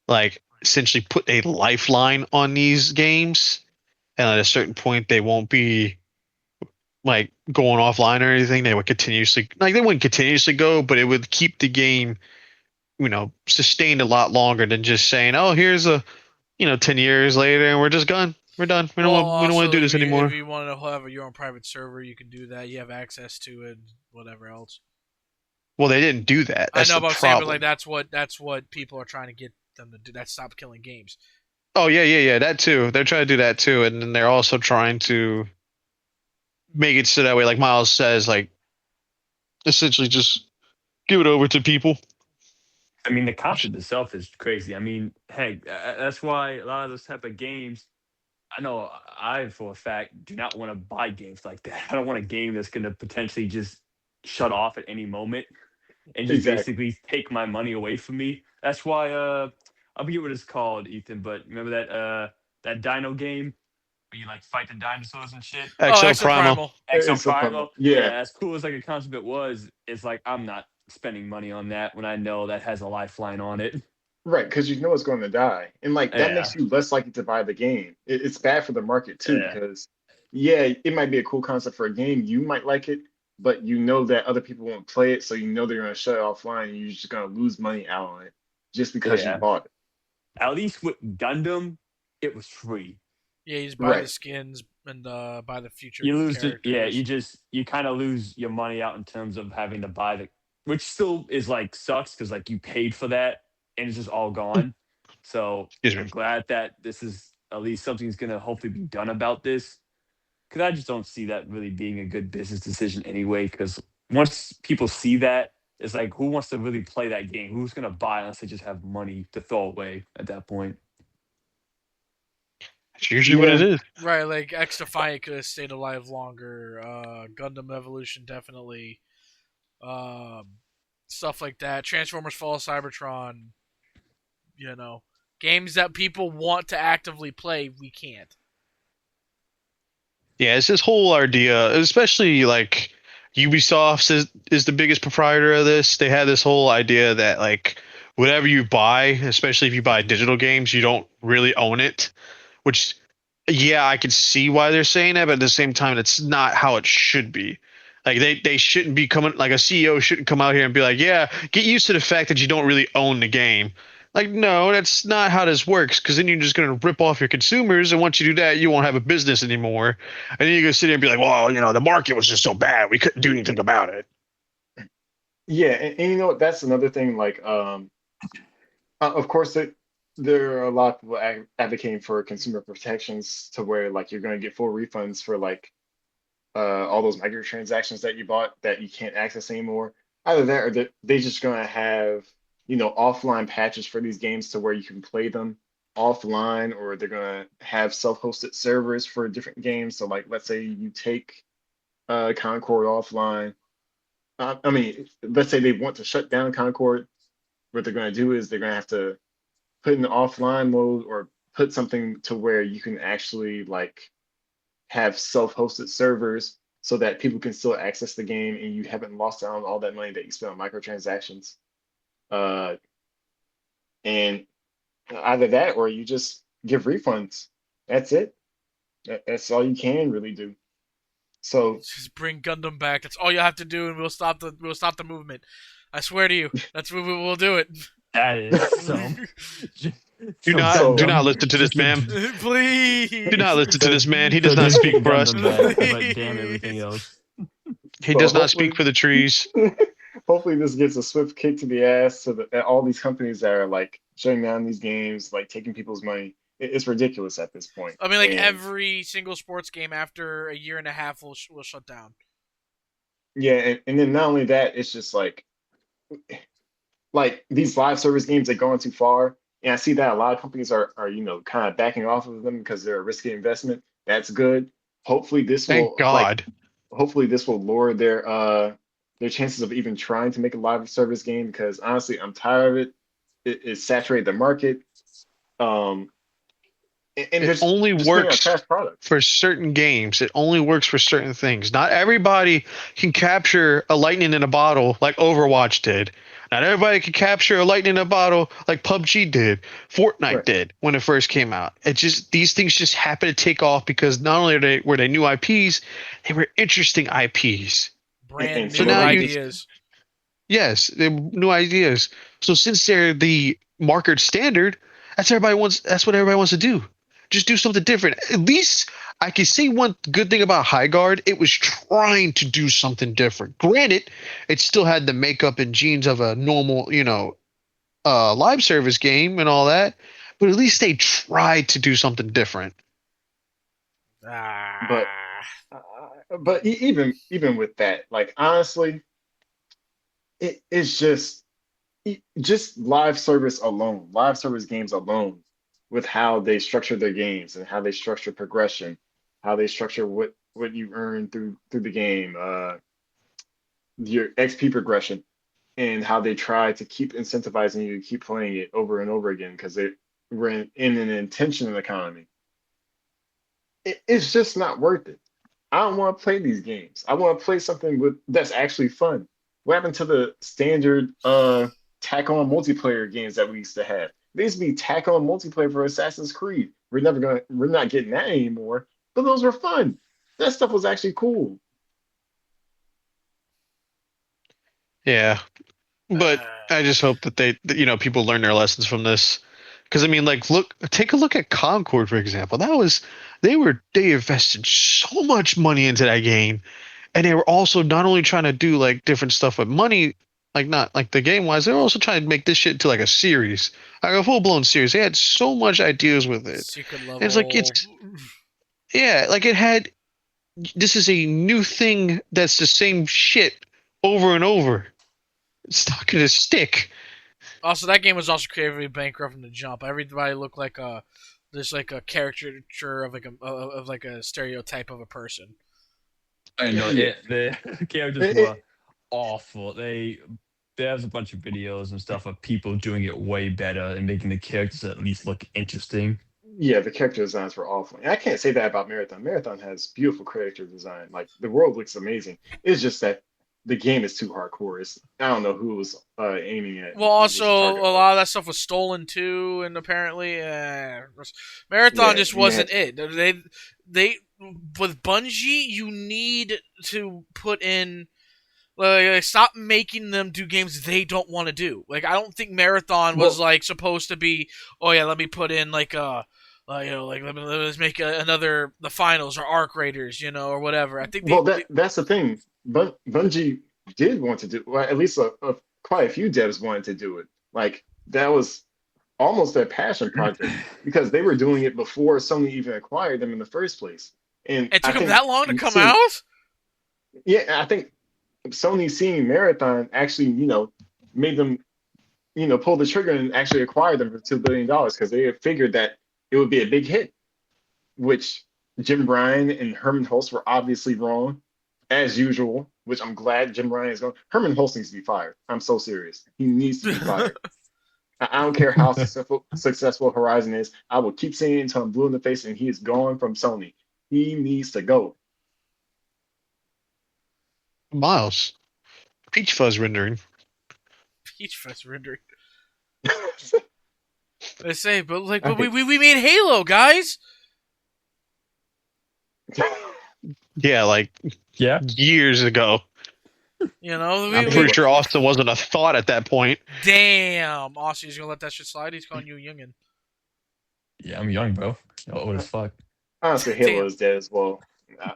like essentially put a lifeline on these games, and at a certain point, they won't be like going offline or anything. They would continuously, like they wouldn't continuously go, but it would keep the game, sustained a lot longer than just saying, "Oh, here's a, 10 years later, and we're just gone. We're done. We Well, don't want, we don't want to also, do if this you if anymore." you want to have your own private server, you can do that. You have access to it, whatever else. Well, they didn't do that. I That's know, the but I'm saying, but like problem. that's what people are trying to get them to do. That stop killing games. Oh yeah, yeah, yeah. That too. They're trying to do that too, and then they're also trying to make it so that way, like Miles says, like essentially just give it over to people. I mean, the concept itself is crazy. I mean, hey, that's why a lot of those type of games. I know I, for a fact, do not want to buy games like that. I don't want a game that's going to potentially just shut off at any moment and just Exactly. basically take my money away from me. That's why I forget what it's called, Ethan, but remember that Dino game where you like fight the dinosaurs and shit? Oh, XO Exo Primal. Primal. Exo It's a promo. Primal? Yeah, Yeah, as cool as like a concept it was, it's like I'm not spending money on that when I know that has a lifeline on it. right, because you know it's going to die, and like that Yeah, makes you less likely to buy the game. It's bad for the market too, yeah, because yeah, it might be a cool concept for a game. You might like it, but you know that other people won't play it, so you know they're going to shut it offline, and you're just going to lose money out on it just because you yeah. bought it. At least with Gundam, it was free. Yeah, you just buy the Right. skins and buy the future You lose it. Yeah, characters. you kind of lose your money out in terms of having to buy the, which still is like sucks because like you paid for that and it's just all gone. So Excuse me. I'm glad that this is at least something's gonna hopefully be done about this because I just don't see that really being a good business decision anyway. Because once people see that, it's like who wants to really play that game? Who's gonna buy unless they just have money to throw away at that point? It's usually what it Yeah. is. Right, like X Defiant could have stayed alive longer. Gundam Evolution definitely. Um, Stuff like that. Transformers Fall of Cybertron. You know, games that people want to actively play, we can't. Yeah, it's this whole idea, especially like Ubisoft is the biggest proprietor of this. They had this whole idea that like whatever you buy, especially if you buy digital games, you don't really own it. Which, yeah, I can see why they're saying that, but at the same time, that's not how it should be. Like they shouldn't be coming, like a CEO shouldn't come out here and be like, yeah, get used to the fact that you don't really own the game. Like, no, that's not how this works. Because then you're just gonna rip off your consumers, and once you do that, you won't have a business anymore. And then you're gonna sit there and be like, well, the market was just so bad, we couldn't do anything about it. Yeah, and you know what? That's another thing. Like, of course, there are a lot of people advocating for consumer protections to where like you're going to get full refunds for like all those microtransactions that you bought that you can't access anymore. Either that or they just going to have, offline patches for these games to where you can play them offline, or they're going to have self-hosted servers for different games. So like, let's say you take Concord offline. I mean, let's say they want to shut down Concord. What they're going to do is they're going to have to put in the offline mode or put something to where you can actually like have self-hosted servers so that people can still access the game and you haven't lost out on all that money that you spent on microtransactions. Uh, and either that or you just give refunds. That's it. That's all you can really do. So Just bring Gundam back. That's all you have to do, and we'll stop the movement. I swear to you, that's what we'll do it. That is so. Do So not do so not Gundam, listen to this just a man. Do not Please, listen to so this man. He does so not just speak bring for us. Gundam back, but damn everything please. else. He so does not speak hopefully for the trees. hopefully this gets a swift kick to the ass so that all these companies that are like shutting down these games, like taking people's money, it's ridiculous at this point. I mean, like And every single sports game after a year and a half will shut down. yeah, and then not only that, it's just like these live service games are going too far. And I see that a lot of companies are kind of backing off of them because they're a risky investment. That's good. Hopefully this Thank will like God. hopefully this will lower their chances of even trying to make a live service game because honestly, I'm tired of it. It saturated the market. Um, and It just only just putting out works trash products. for certain games. It only works for certain things. Not everybody can capture a lightning in a bottle like Overwatch did. Not everybody can capture a lightning in a bottle like PUBG did, Fortnite Right. did when it first came out. It just these things just happen to take off because not only were they new IPs, they were interesting IPs. Brand And So super new now you realistic. ideas. yes, they're new ideas. So since they're the market standard, that's what everybody wants to do. Just do something different. At least I can say one good thing about High Guard, it was trying to do something different. Granted, it still had the makeup and genes of a normal, live service game and all that, but at least they tried to do something different. But Ah. even with that, like honestly, it's just live service games alone, with how they structure their games and how they structure progression, how they structure what you earn through the game, your XP progression, and how they try to keep incentivizing you to keep playing it over and over again because we're in an intention economy. It's just not worth it. I don't want to play these games. I want to play something that's actually fun. What happened to the standard tack on multiplayer games that we used to have? There used to be tack on multiplayer for Assassin's Creed. We're not getting that anymore. But those were fun. That stuff was actually cool. Yeah, but I Ah. just hope that people learn their lessons from this. Because I mean, like, take a look at Concord, for example. They invested so much money into that game, and they were also not only trying to do like different stuff with money, like not like the game wise, they were also trying to make this shit into like a series, like a full blown series. They had so much ideas with it, Secret and it's like level. yeah, like it had. This is a new thing that's the same shit over and over. It's not gonna stick. Also, that game was also creatively bankrupt from the jump. Everybody looked like a caricature of like a stereotype of a person. I know Yeah. the characters It, were it, awful. There's a bunch of videos and stuff of people doing it way better and making the characters at least look interesting. yeah, the character designs were awful. And I can't say that about Marathon. Marathon has beautiful character design. Like the world looks amazing. It's just that the game is too hardcore. I don't know who was aiming at, Well, who was the also target a lot of that audience. stuff was stolen too, and apparently, Marathon Yeah, just and wasn't it. They with Bungie, you need to put in stop making them do games they don't want to do. Like I don't think Marathon was well, like supposed to be. Oh yeah, let me put in like let's make another the finals or Arc Raiders, or whatever. I think that's the thing. Bungie did want to do, well, at least quite a few devs wanted to do it. Like that was almost their passion project because they were doing it before Sony even acquired them in the first place. And it I took them think that long to come seeing, out. yeah, I think Sony seeing Marathon actually, made them, pull the trigger and actually acquire them for $2 billion because they had figured that it would be a big hit, which Jim Bryan and Herman Hulst were obviously wrong, as usual, which I'm glad Jim Bryan is going. Herman Hulst needs to be fired. I'm so serious. He needs to be fired. I don't care how successful Horizon is. I will keep saying it until I'm blue in the face and he is gone from Sony. He needs to go. Miles, Peach Fuzz rendering. Peach Fest rendering. They say, but I hate. we made Halo, guys. Yeah, like Yeah. years ago. We, I'm we pretty Halo. sure Austin wasn't a thought at that point. damn. Aussie's gonna let that shit slide. He's calling you a youngin. Yeah, I'm young, bro. You're old as fuck. Honestly, Halo Damn. is dead as well.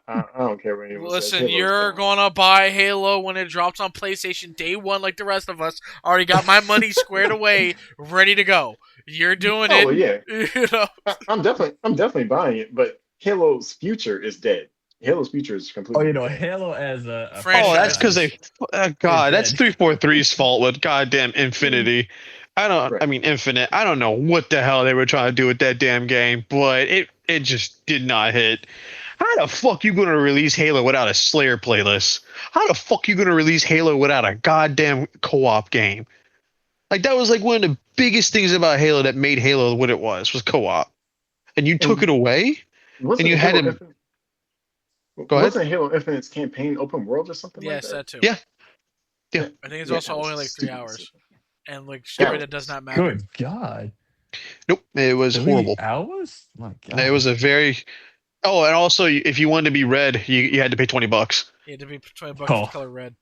I don't care what anyone says. Listen, Halo is you're gone. gonna buy Halo when it drops on PlayStation day one, like the rest of us. Already got my money squared away, ready to go. You're doing Oh it, well, yeah. you know. I'm definitely buying it. But Halo's future is dead. Halo's future is Oh, completely dead. Halo as a Oh, that's because Franchise. franchise is God, that's dead. 343's fault with goddamn Infinity. I Right. mean Infinite. I don't know what the hell they were trying to do with that damn game, but it just did not hit. How the fuck you gonna release Halo without a Slayer playlist? How the fuck you gonna release Halo without a goddamn co-op game? Like that was like one of the biggest things about Halo that made Halo what it was co-op. and you took And it away, and wasn't you had Halo to Infinite go ahead. wasn't Halo Infinite's campaign open world or something like Yes, that? that too. Yeah, yeah. I think it's Yeah, also that was only a like 3 stupid hours, decision. and like story That that does was not matter. Good God. Nope, it was 3 horrible. hours? My It God. was a very. Oh, and also, if you wanted to be red, you had to pay $20. You had to be $20 for the Oh, color red.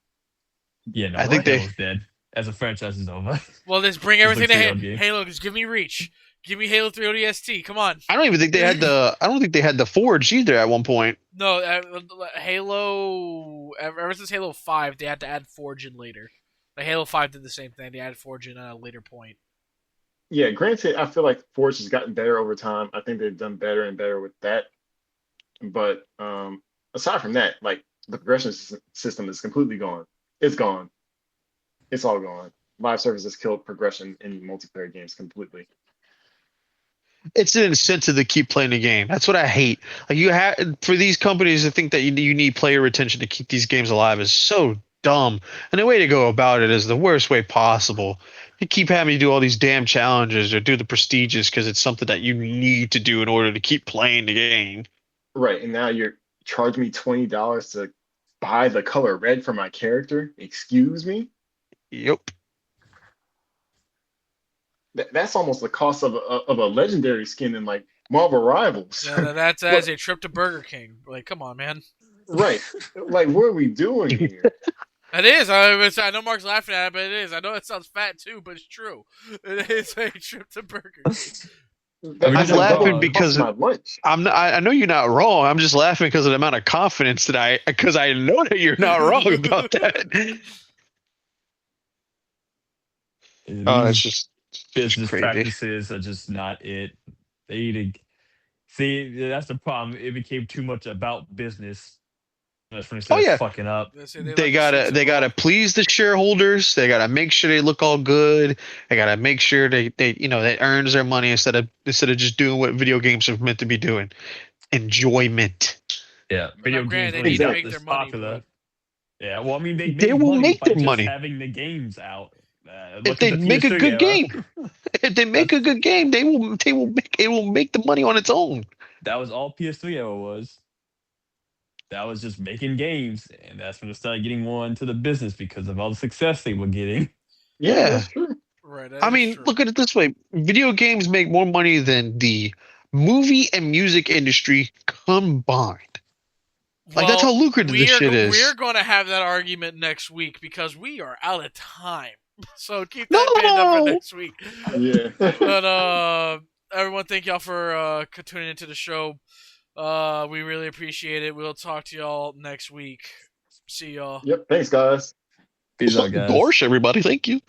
yeah, I no, think they. Halo's dead. As a franchise is over. Well, just bring Just everything like to video game. Halo. Just give me Reach. Give me Halo 3 ODST. Come on. I don't even think they had the. I don't think they had the Forge either at one point. No, Halo. Ever since Halo 5, they had to add Forge in later. Like Halo 5 did the same thing. They added Forge in at a later point. Yeah, granted, I feel like Forge has gotten better over time. I think they've done better and better with that. But aside from that, like the progression system is completely gone. It's gone. It's all gone. Live service has killed progression in multiplayer games completely. It's an incentive to keep playing the game. That's what I hate. Like you have for these companies to think that you need player retention to keep these games alive is so dumb. And the way to go about it is the worst way possible. You keep having to do all these damn challenges or do the prestigious because it's something that you need to do in order to keep playing the game. Right, and now you're charging me $20 to buy the color red for my character. Excuse me? Yep. That's almost the cost of a legendary skin in like Marvel Rivals. Yeah, that's as What? a trip to Burger King. Like, come on, man. Right. Like, what are we doing here? It is. I know Mark's laughing at it, but it is. I know it sounds fat too, but it's true. It is a trip to Burger King. I mean, I'm That's don't like get me laughing double the wrong. cost because of my lunch. I'm not, I know you're not wrong. I'm just laughing because of the amount of confidence that because I know that you're not wrong about that. Oh, it's These just business crazy. practices are just not it. They need to see. That's the problem. It became too much about business. That's when they Oh started yeah, fucking up. They say they let the streets they gotta evolve. please the shareholders. They gotta make sure they look all good. They gotta make sure they they earns their money instead of just doing what video games are meant to be doing. Enjoyment. Yeah, Now, video games granted, they only need to got Exactly. make their this money, popular. but Yeah, well, I mean, they They made will money make by their just money having the games out. if Look at they the make a PS3 good era. game. If they make That's a good game, they will make it will make the money on its own. that was all PS3 era was. That was just making games, and that's when it started getting more into the business because of all the success they were getting. Yeah, Yeah. that's true. right, that I is mean, true. look at it this way. Video games make more money than the movie and music industry combined. Like that's Well, how lucrative this shit we're is. going to have that argument next week because we are out of time. So keep that pinned up for No. next week. Yeah. But everyone, thank y'all for tuning into the show. We really appreciate it. We'll talk to y'all next week. See y'all. Yep. Thanks, guys. Peace out, guys. Gosh, everybody, thank you.